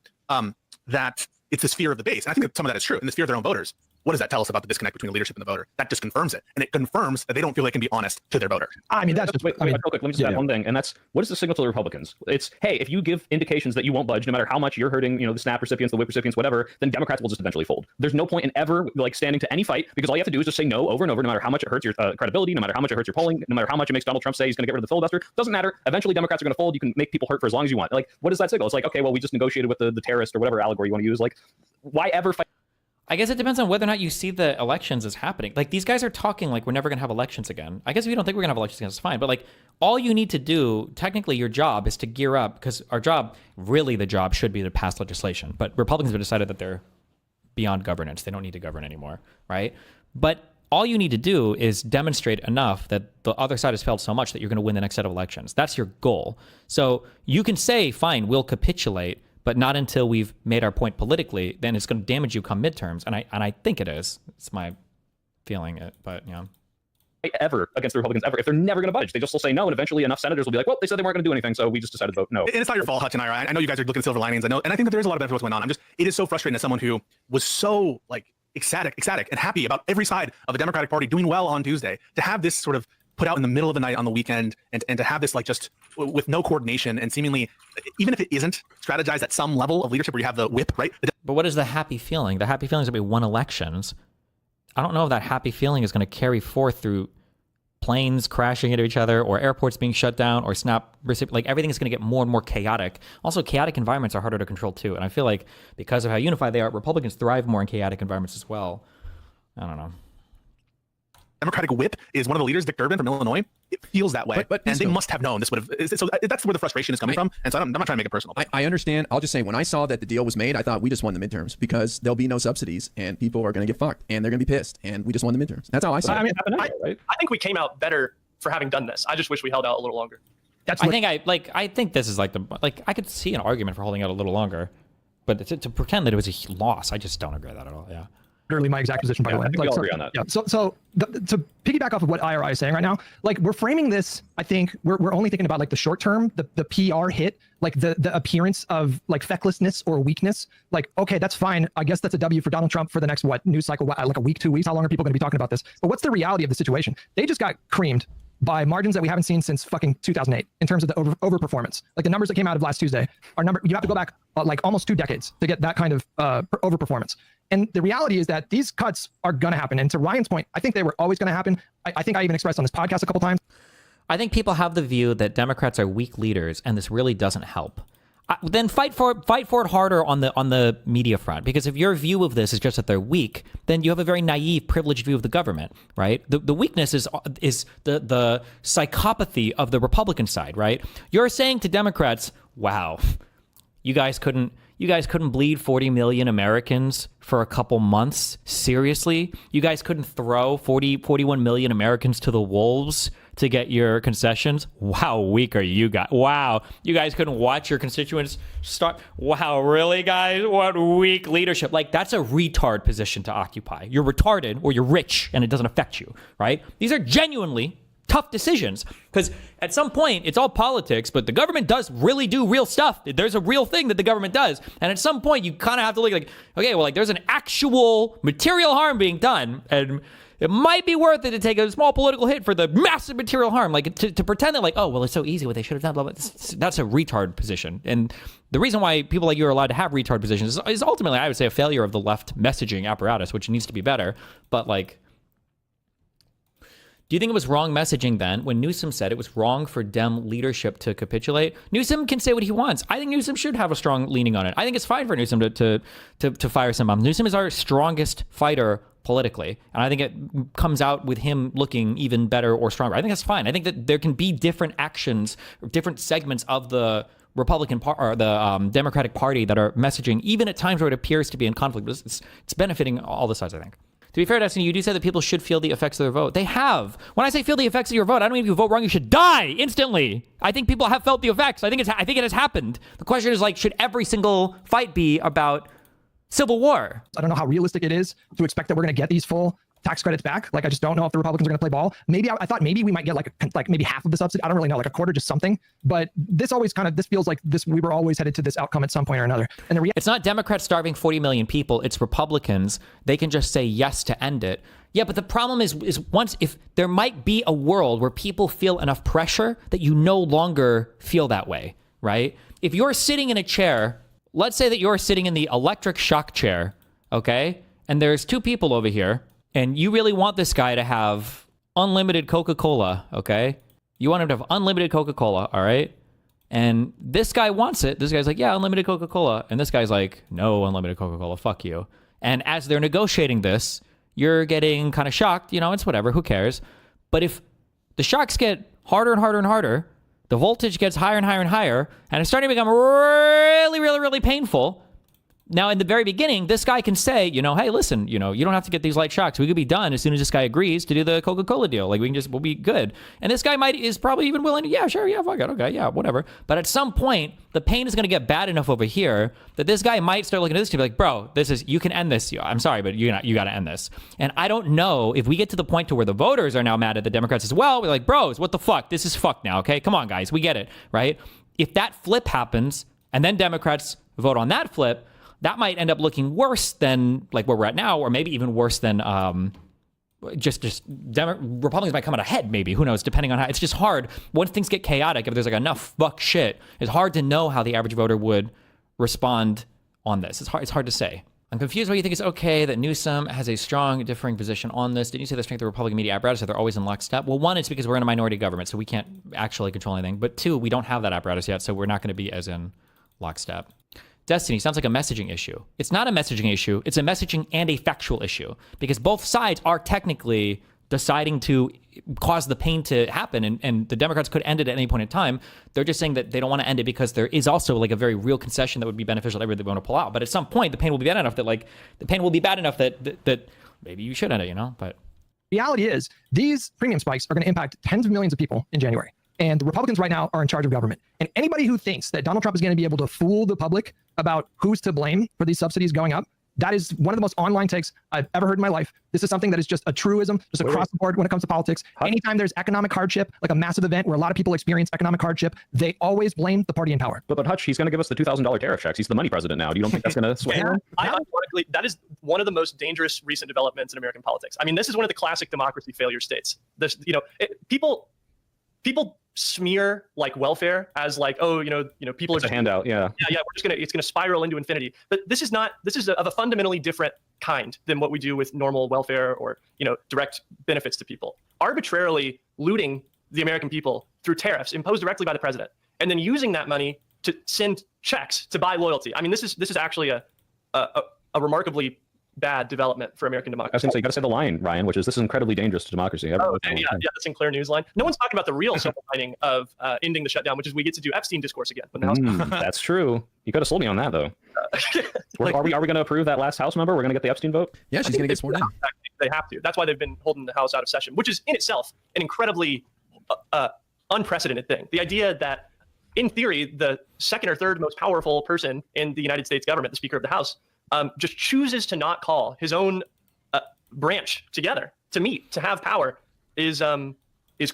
Speaker 3: that it's this fear of the base, and I think that some of that is true, and this fear of their own voters. What does that tell us about the disconnect between the leadership and the voter? That just confirms it, and it confirms that they don't feel they can be honest to their voter.
Speaker 2: I mean, that's just.
Speaker 4: Wait, real quick. Let me just add one thing, and that's what is the signal to the Republicans? It's, hey, if you give indications that you won't budge, no matter how much you're hurting, the SNAP recipients, the WIC recipients, whatever, then Democrats will just eventually fold. There's no point in ever standing to any fight, because all you have to do is just say no over and over, no matter how much it hurts your credibility, no matter how much it hurts your polling, no matter how much it makes Donald Trump say he's going to get rid of the filibuster. Doesn't matter. Eventually, Democrats are going to fold. You can make people hurt for as long as you want. Like, what is that signal? It's like, okay, well, we just negotiated with the terrorist or whatever allegory you want to use. Like, why ever fight?
Speaker 1: I guess it depends on whether or not you see the elections as happening. Like, these guys are talking like we're never going to have elections again. I guess if you don't think we're going to have elections again, it's fine. But like, all you need to do, technically your job is to gear up, because our job, really the job should be to pass legislation. But Republicans have decided that they're beyond governance. They don't need to govern anymore, right? But all you need to do is demonstrate enough that the other side has failed so much that you're going to win the next set of elections. That's your goal. So you can say, fine, we'll capitulate, but not until we've made our point politically. Then it's going to damage you come midterms, and I think it is. It's my feeling, but
Speaker 4: ever against the Republicans ever if they're never going to budge. They just will say no, and eventually enough senators will be like, well, they said they weren't going to do anything, so we just decided to vote no.
Speaker 3: And it's not your fault, Hutch and I know you guys are looking at silver linings. I know, and I think that there's a lot of benefit to what's going on. It is so frustrating as someone who was so like ecstatic and happy about every side of the Democratic Party doing well on Tuesday, to have this sort of put out in the middle of the night on the weekend, and to have this like just with no coordination and seemingly, even if it isn't strategized at some level of leadership where you have the whip, right?
Speaker 1: But what is the happy feeling? The happy feeling is that we won elections. I don't know if that happy feeling is going to carry forth through planes crashing into each other or airports being shut down or like everything is going to get more and more chaotic. Also, chaotic environments are harder to control too. And I feel like because of how unified they are, Republicans thrive more in chaotic environments as well. I don't know.
Speaker 3: Democratic whip is one of the leaders, Dick Durbin from Illinois. It feels that way.
Speaker 6: But
Speaker 3: and they must have known this would have. So that's where the frustration is coming from. And so I'm not trying to make it personal.
Speaker 6: I understand. I'll just say, when I saw that the deal was made, I thought we just won the midterms because there'll be no subsidies and people are going to get fucked and they're going to be pissed. And we just won the midterms. That's how I saw it.
Speaker 5: I mean, I think we came out better for having done this. I just wish we held out a little longer.
Speaker 2: That's
Speaker 1: I think this is like I could see an argument for holding out a little longer, but to pretend that it was a loss, I just don't agree with that at all. Yeah.
Speaker 2: Literally my exact position, by the way.
Speaker 4: I think we all agree on that.
Speaker 2: Yeah. So to piggyback off of what IRI is saying right now, like we're framing this, I think we're only thinking about like the short term, the PR hit, like the appearance of like fecklessness or weakness. Like, okay, that's fine. I guess that's a W for Donald Trump for the next news cycle, like a week, 2 weeks. How long are people going to be talking about this? But what's the reality of the situation? They just got creamed by margins that we haven't seen since fucking 2008 in terms of the overperformance. Like the numbers that came out of last Tuesday are you have to go back like almost 2 decades to get that kind of overperformance. And the reality is that these cuts are going to happen. And to Ryan's point, I think they were always going to happen. I think I even expressed on this podcast a couple times.
Speaker 1: I think people have the view that Democrats are weak leaders, and this really doesn't help. Then fight for it harder on the media front, because if your view of this is just that they're weak, then you have a very naive, privileged view of the government, right? The weakness is the psychopathy of the Republican side, right? You're saying to Democrats, wow, you guys couldn't bleed 40 million Americans for a couple months? Seriously? You guys couldn't throw 41 million Americans to the wolves to get your concessions? How weak are you guys? Wow. You guys couldn't watch your constituents start? Wow, really, guys? What weak leadership. Like, that's a retard position to occupy. You're retarded or you're rich and it doesn't affect you, right? These are genuinely tough decisions, because at some point it's all politics, but the government does really do real stuff. There's a real thing that the government does, and at some point you kind of have to look like, okay, well, like there's an actual material harm being done, and it might be worth it to take a small political hit for the massive material harm. Like to pretend that like, oh well, it's so easy what they should have done, blah, blah, blah. That's a retard position. And the reason why people like you are allowed to have retard positions is ultimately, I would say, a failure of the left messaging apparatus, which needs to be better. But like, do you think it was wrong messaging then when Newsom said it was wrong for Dem leadership to capitulate? Newsom can say what he wants. I think Newsom should have a strong leaning on it. I think it's fine for Newsom to fire some bombs. Newsom is our strongest fighter politically, and I think it comes out with him looking even better or stronger. I think that's fine. I think that there can be different actions, different segments of the Republican or the Democratic Party that are messaging, even at times where it appears to be in conflict. It's benefiting all the sides, I think. To be fair, Destiny, you do say that people should feel the effects of their vote. They have. When I say feel the effects of your vote, I don't mean if you vote wrong, you should die instantly. I think people have felt the effects. I think it has happened. The question is like, should every single fight be about civil war?
Speaker 2: I don't know how realistic it is to expect that we're going to get these full tax credits back. Like, I just don't know if the Republicans are going to play ball. Maybe I thought maybe we might get like maybe half of the subsidy. I don't really know, like a quarter, just something. But this feels like this. We were always headed to this outcome at some point or another. And
Speaker 1: it's not Democrats starving 40 million people. It's Republicans. They can just say yes to end it. Yeah, but the problem is if there might be a world where people feel enough pressure that you no longer feel that way, right? If you're sitting in a chair, let's say that you're sitting in the electric shock chair, okay? And there's 2 people over here, and you really want this guy to have unlimited Coca-Cola, okay? You want him to have unlimited Coca-Cola, all right? And this guy wants it. This guy's like, yeah, unlimited Coca-Cola. And this guy's like, no, unlimited Coca-Cola, fuck you. And as they're negotiating this, you're getting kind of shocked. You know, it's whatever, who cares? But if the shocks get harder and harder and harder, the voltage gets higher and higher and higher, and it's starting to become really, really, really painful. Now, in the very beginning, this guy can say, you know, hey, listen, you know, you don't have to get these light shocks. We could be done as soon as this guy agrees to do the Coca-Cola deal. Like, we'll be good. And this guy is probably even willing to, yeah, sure, yeah, fuck it, okay, yeah, whatever. But at some point, the pain is going to get bad enough over here that this guy might start looking at this and be like, bro, you can end this. I'm sorry, but you got to end this. And I don't know if we get to the point to where the voters are now mad at the Democrats as well. We're like, bros, what the fuck? This is fucked now, okay? Come on, guys, we get it, right? If that flip happens and then Democrats vote on that flip, that might end up looking worse than like where we're at now, or maybe even worse than Republicans might come out ahead, maybe, who knows, depending on how. It's just hard once things get chaotic. If there's like enough fuck shit, it's hard to know how the average voter would respond on this. It's hard to say. I'm confused why you think it's okay that Newsom has a strong differing position on this. Didn't you say the strength of the Republican media apparatus, that they're always in lockstep? Well, one, it's because we're in a minority government, so we can't actually control anything. But two, we don't have that apparatus yet, so we're not going to be as in lockstep. Destiny sounds like a messaging issue. It's not a messaging issue. It's a messaging and a factual issue, because both sides are technically deciding to cause the pain to happen, and the Democrats could end it at any point in time. They're just saying that they don't want to end it because there is also like a very real concession that would be beneficial to everybody they want to pull out. But at some point, the pain will be bad enough that maybe you should end it, you know? But
Speaker 2: reality is these premium spikes are going to impact tens of millions of people in January. And the Republicans right now are in charge of government. And anybody who thinks that Donald Trump is going to be able to fool the public about who's to blame for these subsidies going up, that is one of the most online takes I've ever heard in my life. This is something that is just a truism, just across the board when it comes to politics. Anytime there's economic hardship, like a massive event where a lot of people experience economic hardship, they always blame the party in power.
Speaker 4: But Hutch, he's going to give us the $2,000 tariff checks. He's the money president now. Do you don't think that's going to sway him?
Speaker 5: Ironically, that is one of the most dangerous recent developments in American politics. I mean, this is one of the classic democracy failure states. This, people smear like welfare as like, oh, people
Speaker 4: it's
Speaker 5: are
Speaker 4: a handout. Yeah.
Speaker 5: It's gonna spiral into infinity. But this is of a fundamentally different kind than what we do with normal welfare or direct benefits to people. Arbitrarily looting the American people through tariffs imposed directly by the president, and then using that money to send checks to buy loyalty. I mean, this is actually a remarkably bad development for American democracy.
Speaker 4: I was going to say, you got to say the line, Ryan, which is this is incredibly dangerous to democracy.
Speaker 5: That's Sinclair News line. No one's talking about the real silver lining of ending the shutdown, which is we get to do Epstein discourse again. When the House
Speaker 4: that's true. You could have sold me on that, though. Are we going to approve that last House member? We're going to get the Epstein vote?
Speaker 6: Yeah, she's going to get sworn in.
Speaker 5: They have to. That's why they've been holding the House out of session, which is in itself an incredibly unprecedented thing. The idea that, in theory, the second or third most powerful person in the United States government, the Speaker of the House, just chooses to not call his own branch together to meet, to have power, is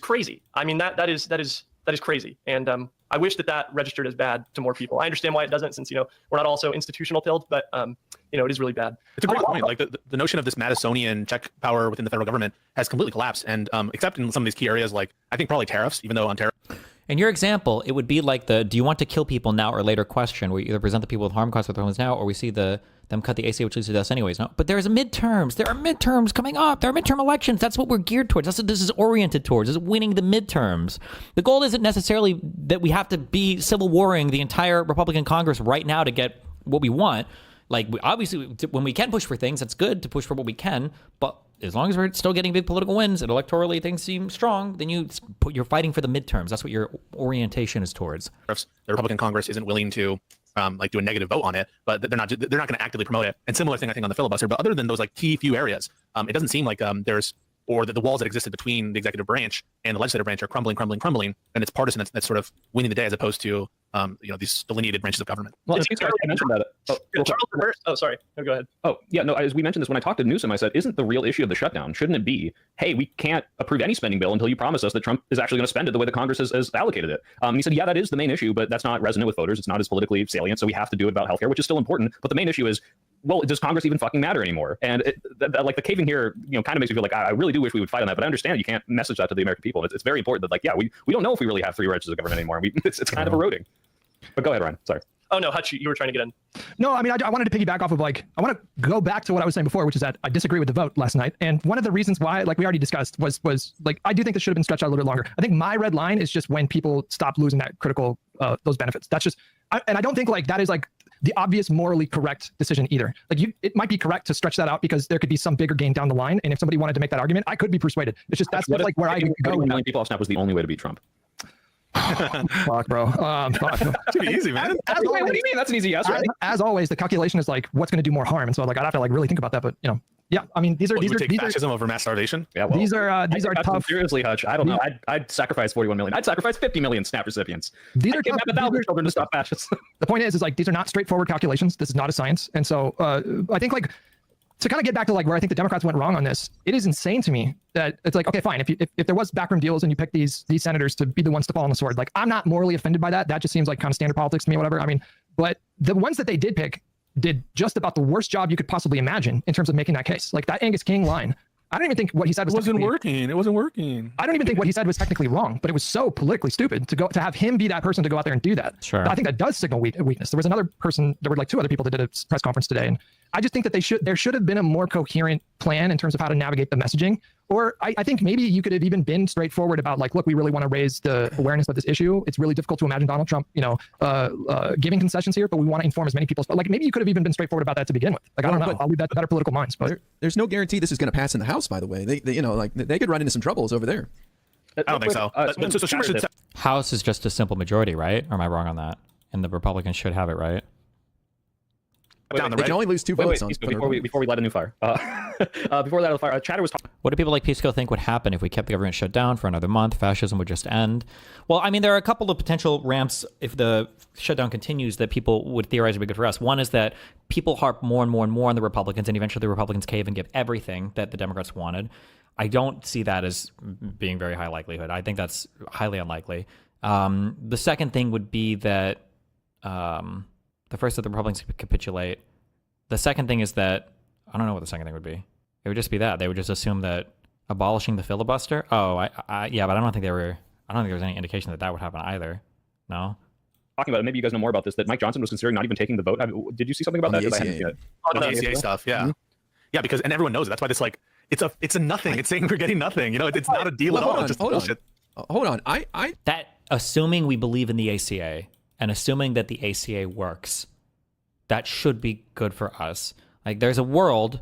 Speaker 5: crazy. I mean, that is crazy. And I wish that registered as bad to more people. I understand why it doesn't, since we're not all so institutional pilled, but it is really bad.
Speaker 3: It's a great point. Like the notion of this Madisonian check power within the federal government has completely collapsed, and except in some of these key areas, like I think probably tariffs, even though on tariffs.
Speaker 1: In your example, it would be like the do you want to kill people now or later question, where you either present the people with harm caused with weapons now, or we see them cut the AC, which leads to deaths anyways. No, but there's midterms. There are midterms coming up. There are midterm elections. That's what we're geared towards. That's what this is oriented towards, is winning the midterms. The goal isn't necessarily that we have to be civil warring the entire Republican Congress right now to get what we want. Like, obviously, when we can push for things, it's good to push for what we can, but as long as we're still getting big political wins and electorally things seem strong, then you're fighting for the midterms. That's what your orientation is towards.
Speaker 3: The Republican Congress isn't willing to do a negative vote on it, but they're not going to actively promote it. And similar thing, I think, on the filibuster. But other than those key few areas, it doesn't seem like there's the walls that existed between the executive branch and the legislative branch are crumbling, and it's partisan that's sort of winning the day, as opposed to these delineated branches of government.
Speaker 4: Well, I mentioned that.
Speaker 5: Sorry. No, go ahead.
Speaker 4: Oh, yeah, no, as we mentioned this, when I talked to Newsom, I said, isn't the real issue of the shutdown, shouldn't it be, hey, we can't approve any spending bill until you promise us that Trump is actually going to spend it the way the Congress has allocated it? And he said, yeah, that is the main issue, but that's not resonant with voters. It's not as politically salient, so we have to do it about healthcare, which is still important. But the main issue is, well, does Congress even fucking matter anymore? And the caving here, kind of makes me feel like I really do wish we would fight on that, but I understand you can't message that to the American people. It's very important that, we don't know if we really have three branches of government anymore. It's kind of eroding. But go ahead, Ryan. Sorry.
Speaker 5: Oh, no, Hutch, you were trying to get in.
Speaker 2: No, I mean, I wanted to piggyback off of I want to go back to what I was saying before, which is that I disagree with the vote last night. And one of the reasons why, we already discussed, was I do think this should have been stretched out a little bit longer. I think my red line is just when people stop losing that critical, those benefits. That's just, and I don't think that is the obvious morally correct decision either. It might be correct to stretch that out because there could be some bigger gain down the line. And if somebody wanted to make that argument, I could be persuaded. It's just, that's where I go.
Speaker 4: 1 million people off SNAP was the only way to beat Trump.
Speaker 2: Fuck, bro. Fuck.
Speaker 3: Too easy, man.
Speaker 4: What do you mean? That's an easy yes, right?
Speaker 2: As always, the calculation is what's going to do more harm, and so I'd have to really think about that. But yeah, I mean, these are
Speaker 3: fascism over mass starvation.
Speaker 4: Yeah, well,
Speaker 2: these are tough.
Speaker 4: Seriously, Hutch, I don't know. I'd sacrifice 41 million. I'd sacrifice 50 million SNAP recipients.
Speaker 2: These are tough.
Speaker 4: 1,000 children to stop fascism.
Speaker 2: The point is these are not straightforward calculations. This is not a science, and so I think to kind of get back to where I think the Democrats went wrong on this, it is insane to me that it's okay, fine. If there was backroom deals and you pick these senators to be the ones to fall on the sword, I'm not morally offended by that. That just seems like kind of standard politics to me, whatever. I mean, but the ones that they did pick did just about the worst job you could possibly imagine in terms of making that case. That Angus King line I don't even think what he said was
Speaker 3: wasn't working. It wasn't working.
Speaker 2: I don't even think what he said was technically wrong, but it was so politically stupid to have him be that person to go out there and do that.
Speaker 1: Sure.
Speaker 2: I think that does signal weakness. There was another person, there were like 2 other people that did a press conference today, and I just think that there should have been a more coherent plan in terms of how to navigate the messaging. Or I think maybe you could have even been straightforward about like, look, we really want to raise the awareness of this issue. It's really difficult to imagine Donald Trump, giving concessions here, but we want to inform as many people. But like, maybe you could have even been straightforward about that to begin with. Like, I don't know. I'll leave that to better political minds. But
Speaker 6: there's no guarantee this is going to pass in the House. By the way, they could run into some troubles over there.
Speaker 3: I don't think so. So Schumer should.
Speaker 1: House is just a simple majority, right? Or am I wrong on that? And the Republicans should have it, right?
Speaker 6: They can only lose 2 votes on
Speaker 4: before we light a new fire. Before that fire, Chatter was talking.
Speaker 1: What do people like Pisco think would happen if we kept the government shut down for another month? Fascism would just end. Well, I mean, there are a couple of potential ramps if the shutdown continues that people would theorize would be good for us. One is that people harp more and more and more on the Republicans, and eventually the Republicans cave and give everything that the Democrats wanted. I don't see that as being very high likelihood. I think that's highly unlikely. The second thing would be that the first that the Republicans capitulate. The second thing is that I don't know what the second thing would be. It would just be that they would just assume that abolishing the filibuster. Oh, yeah, but I don't think there was any indication that would happen either. No.
Speaker 4: Talking about it, maybe you guys know more about this. That Mike Johnson was considering not even taking the vote. Did you see something about that?
Speaker 3: On the ACA stuff, yeah, yeah, because and everyone knows it. That's why this like it's a nothing. It's saying we're getting nothing. It's not a deal at all. It's just bullshit.
Speaker 6: Hold on.
Speaker 1: That assuming we believe in the ACA and assuming that the ACA works, that should be good for us. Like there's a world,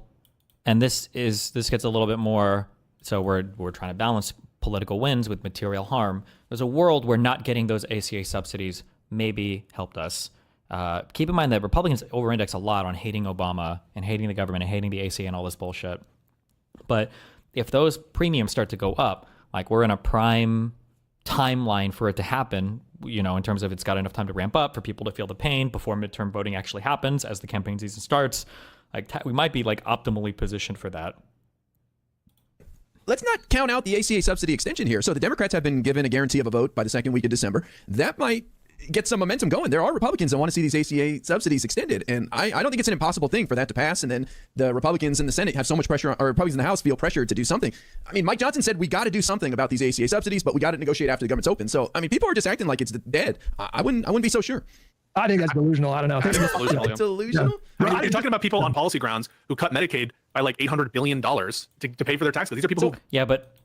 Speaker 1: and this gets a little bit more. So we're trying to balance political wins with material harm. There's a world where not getting those ACA subsidies maybe helped us. Keep in mind that Republicans over-index a lot on hating Obama and hating the government and hating the ACA and all this bullshit. But if those premiums start to go up, like we're in a prime timeline for it to happen, in terms of it's got enough time to ramp up for people to feel the pain before midterm voting actually happens as the campaign season starts, like we might be like optimally positioned for that.
Speaker 6: Let's not count out the ACA subsidy extension here. So the Democrats have been given a guarantee of a vote by the second week of December. That might get some momentum going. There are Republicans that want to see these ACA subsidies extended. And I don't think it's an impossible thing for that to pass. And then the Republicans in the Senate have so much pressure, or Republicans in the House feel pressured to do something. I mean, Mike Johnson said we got to do something about these ACA subsidies, but we got to negotiate after the government's open. So, I mean, people are just acting like it's dead. I wouldn't be so sure.
Speaker 2: I think that's delusional. I don't know.
Speaker 6: Delusional?
Speaker 3: Yeah. I mean, you're talking about people on policy grounds who cut Medicaid by like $800 billion to pay for their taxes. These are people who...
Speaker 1: Yeah, but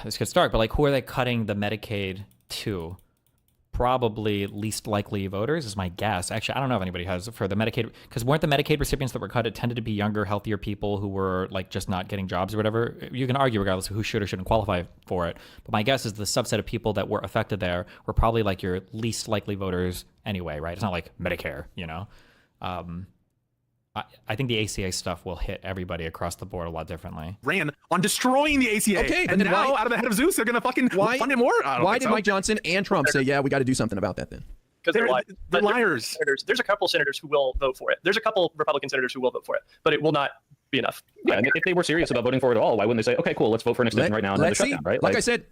Speaker 1: this gets dark. But like, who are they cutting the Medicaid to? Probably least likely voters is my guess. Actually, I don't know if anybody has for the Medicaid, because weren't the Medicaid recipients that were cut, it tended to be younger, healthier people who were like just not getting jobs or whatever. You can argue regardless of who should or shouldn't qualify for it. But my guess is the subset of people that were affected there were probably like your least likely voters anyway, right? It's not like Medicare, I think the ACA stuff will hit everybody across the board a lot differently.
Speaker 3: Ran on destroying the ACA.
Speaker 6: Okay,
Speaker 3: and now out of the head of Zeus, they're going to fucking fund it more?
Speaker 6: Why did Mike Johnson and Trump say, yeah, we got to do something about that then?
Speaker 5: Because
Speaker 3: they're liars.
Speaker 5: There's a couple senators who will vote for it. There's a couple Republican senators who will vote for it, but it will not be enough.
Speaker 4: Yeah, and if they were serious about voting for it at all, why wouldn't they say, okay, cool, let's vote for an extension right now and then the shutdown, right?
Speaker 6: Like I said,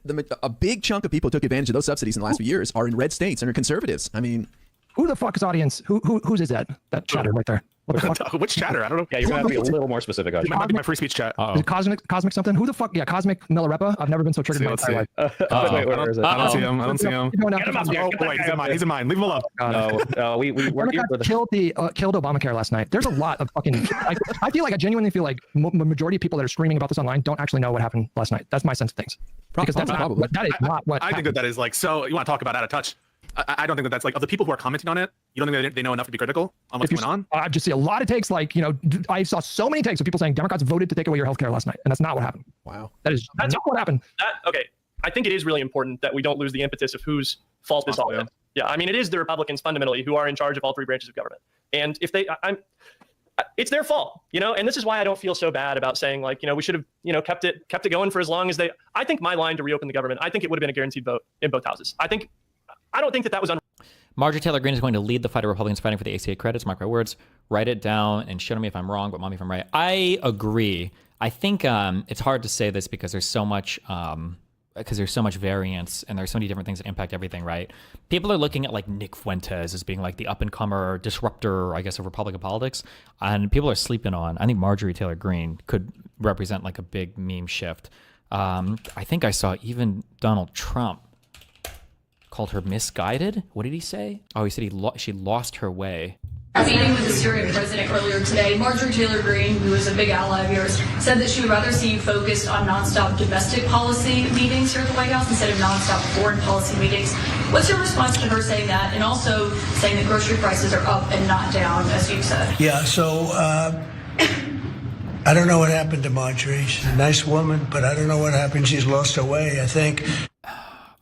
Speaker 6: a big chunk of people who took advantage of those subsidies in the last few years are in red states and are conservatives. I mean,
Speaker 2: who the fuck is audience? Whose is that? That chatter right there. What the fuck?
Speaker 3: Which chatter? I don't know.
Speaker 4: Yeah, you're gonna have to be a little more specific.
Speaker 3: It might be my free speech chat.
Speaker 2: Is it cosmic something? Who the fuck? Yeah, Cosmic Milarepa. I've never been so triggered in my entire life.
Speaker 4: Wait, where is it?
Speaker 3: I don't see him. I don't see him.
Speaker 5: Get him up there.
Speaker 3: Oh, wait, he's in mine. Leave him alone.
Speaker 4: No, we're here for the...
Speaker 2: killed Obamacare last night. There's a lot of fucking. I genuinely feel like the majority of people that are screaming about this online don't actually know what happened last night. That's my sense of things. Because that's
Speaker 6: probably.
Speaker 2: That is not what.
Speaker 3: I think that is like so. You want to talk about out of touch? I don't think that's like of the people who are commenting on it. You don't think they know enough to be critical on what's going on?
Speaker 2: I just see a lot of takes. Like I saw so many takes of people saying Democrats voted to take away your healthcare last night, and that's not what happened.
Speaker 6: Wow,
Speaker 2: that's not what happened.
Speaker 5: Okay, I think it is really important that we don't lose the impetus of whose fault this all is. Yeah, I mean it is the Republicans fundamentally who are in charge of all three branches of government, and if they, it's their fault, and this is why I don't feel so bad about saying like, we should have, kept it going for as long as they. I think my line to reopen the government, I think it would have been a guaranteed vote in both houses. I don't think that was
Speaker 1: Marjorie Taylor Greene is going to lead the fight of Republicans fighting for the ACA credits. Mark my words. Write it down and shit on me if I'm wrong, but mommy if I'm right. I agree. I think it's hard to say this because there's so much because there's so much variance and there's so many different things that impact everything, right? People are looking at like Nick Fuentes as being like the up-and-comer disruptor, I guess, of Republican politics. And people are sleeping on, I think Marjorie Taylor Greene could represent like a big meme shift. I think I saw even Donald Trump called her misguided. What did he say? Oh, he said she lost her way.
Speaker 7: Meeting with the Syrian president earlier today, Marjorie Taylor Greene, who is a big ally of yours, said that she would rather see you focused on nonstop domestic policy meetings here at the White House instead of nonstop foreign policy meetings. What's your response to her saying that, and also saying that grocery prices are up and not down, as you've said?
Speaker 8: Yeah, so I don't know what happened to Marjorie. She's a nice woman, but I don't know what happened. She's lost her way, I think.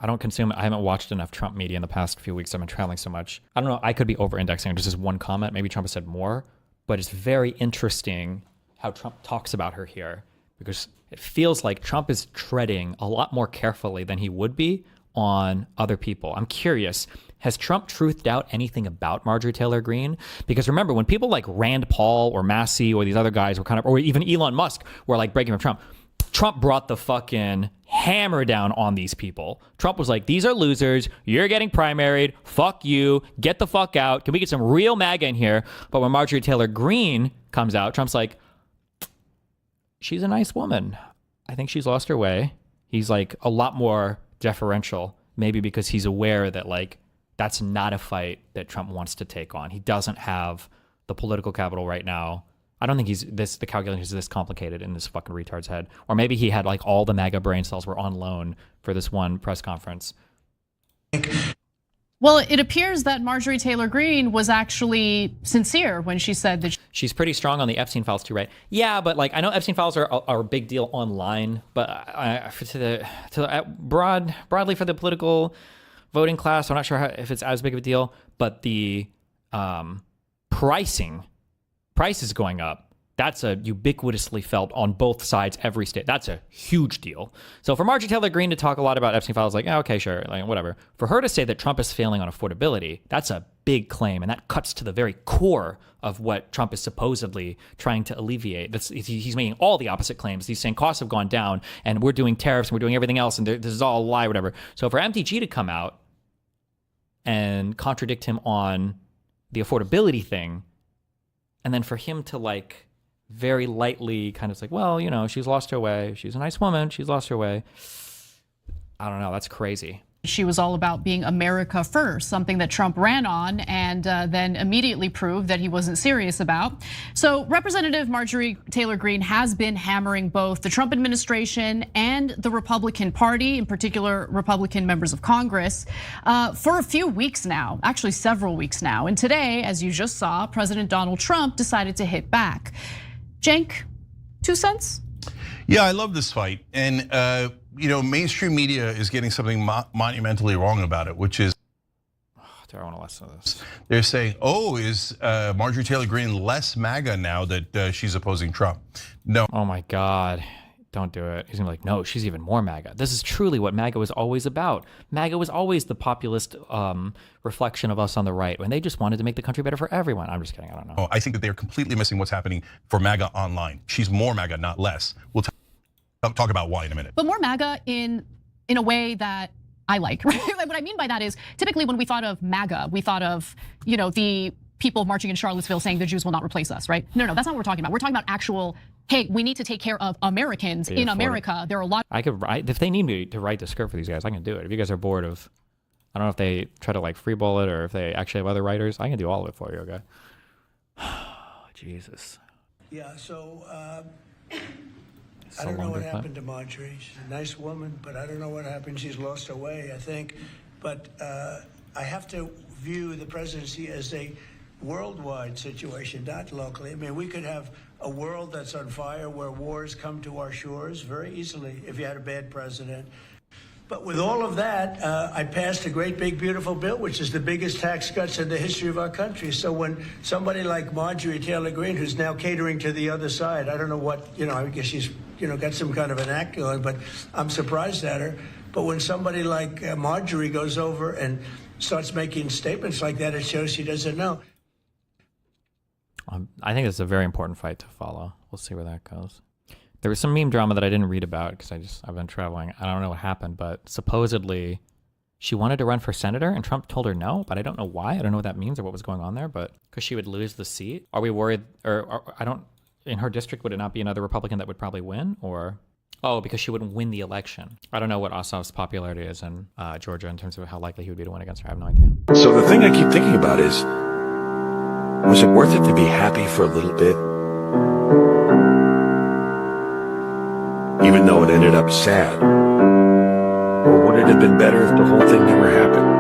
Speaker 1: I haven't watched enough Trump media in the past few weeks. I've been traveling so much. I don't know. I could be over-indexing on just this one comment. Maybe Trump has said more, but it's very interesting how Trump talks about her here, because it feels like Trump is treading a lot more carefully than he would be on other people. I'm curious, has Trump truthed out anything about Marjorie Taylor Greene? Because remember, when people like Rand Paul or Massey or these other guys were kind of, or even Elon Musk were like breaking from Trump brought the fucking hammer down on these people. Trump was like, these are losers. You're getting primaried. Fuck you. Get the fuck out. Can we get some real MAGA in here? But when Marjorie Taylor Greene comes out, Trump's like, she's a nice woman. I think she's lost her way. He's like a lot more deferential, maybe because he's aware that like that's not a fight that Trump wants to take on. He doesn't have the political capital right now. I don't think the calculation is this complicated in this fucking retard's head. Or maybe he had like all the MAGA brain cells were on loan for this one press conference.
Speaker 9: Well, it appears that Marjorie Taylor Greene was actually sincere when she said that
Speaker 1: she's pretty strong on the Epstein files too, right? Yeah, but like I know Epstein files are a big deal online, but broadly for the political voting class, I'm not sure if it's as big of a deal. But the prices going up, that's a ubiquitously felt on both sides, every state. That's a huge deal. So for Marjorie Taylor Greene to talk a lot about Epstein files, like, okay, sure, like whatever. For her to say that Trump is failing on affordability, that's a big claim, and that cuts to the very core of what Trump is supposedly trying to alleviate. He's making all the opposite claims. He's saying costs have gone down, and we're doing tariffs, and we're doing everything else, and this is all a lie, whatever. So for MTG to come out and contradict him on the affordability thing, and then for him to like very lightly kind of like, well, you know, she's lost her way. She's a nice woman. She's lost her way. I don't know. That's crazy.
Speaker 9: she was all about being America first, something that Trump ran on and then immediately proved that he wasn't serious about. So Representative Marjorie Taylor Greene has been hammering both the Trump administration and the Republican Party, in particular Republican members of Congress, for a few weeks now, actually several weeks now. And today, as you just saw, President Donald Trump decided to hit back. Cenk, 2 cents?
Speaker 10: Yeah, I love this fight. And you know, mainstream media is getting something monumentally wrong about it, which is,
Speaker 1: do I want to listen to this?
Speaker 10: They're saying, oh, is Marjorie Taylor Greene less MAGA now that she's opposing Trump? No.
Speaker 1: Oh my God, don't do it. He's gonna be like, no, she's even more MAGA. This is truly what MAGA was always about. MAGA was always the populist reflection of us on the right, when they just wanted to make the country better for everyone. I'm just kidding, I don't know.
Speaker 10: Oh, I think that they're completely missing what's happening for MAGA online. She's more MAGA, not less. We'll talk about why in a minute.
Speaker 9: But more MAGA in a way that I like. Right? What I mean by that is, typically when we thought of MAGA, we thought of, you know, the people marching in Charlottesville saying the Jews will not replace us, right? No, that's not what we're talking about. We're talking about actual, hey, we need to take care of Americans in America. There are a lot.
Speaker 1: I could write, if they need me to write the script for these guys, I can do it. If you guys are bored of, I don't know if they try to like freeball it or if they actually have other writers, I can do all of it for you, okay? Jesus.
Speaker 8: Yeah, so I don't know what happened to Marjorie. She's a nice woman, but I don't know what happened. She's lost her way, I think. But I have to view the presidency as a worldwide situation, not locally. I mean, we could have a world that's on fire where wars come to our shores very easily if you had a bad president. But with all of that, I passed a great, big, beautiful bill, which is the biggest tax cuts in the history of our country. So when somebody like Marjorie Taylor Greene, who's now catering to the other side, I don't know what, you know, I guess she's, you know, got some kind of an act going, but I'm surprised at her. But when somebody like Marjorie goes over and starts making statements like that, it shows she doesn't know.
Speaker 1: I think it's a very important fight to follow. We'll see where that goes. There was some meme drama that I didn't read about because I've been traveling. I don't know what happened, but supposedly she wanted to run for senator and Trump told her no, but I don't know why. I don't know what that means or what was going on there, but because she would lose the seat. Are we worried, or I don't, in her district, would it not be another Republican that would probably win, or? Oh, because she wouldn't win the election. I don't know what Ossoff's popularity is in Georgia in terms of how likely he would be to win against her. I have no idea.
Speaker 11: So the thing I keep thinking about is, was it worth it to be happy for a little bit? Even though it ended up sad? Or would it have been better if the whole thing never happened?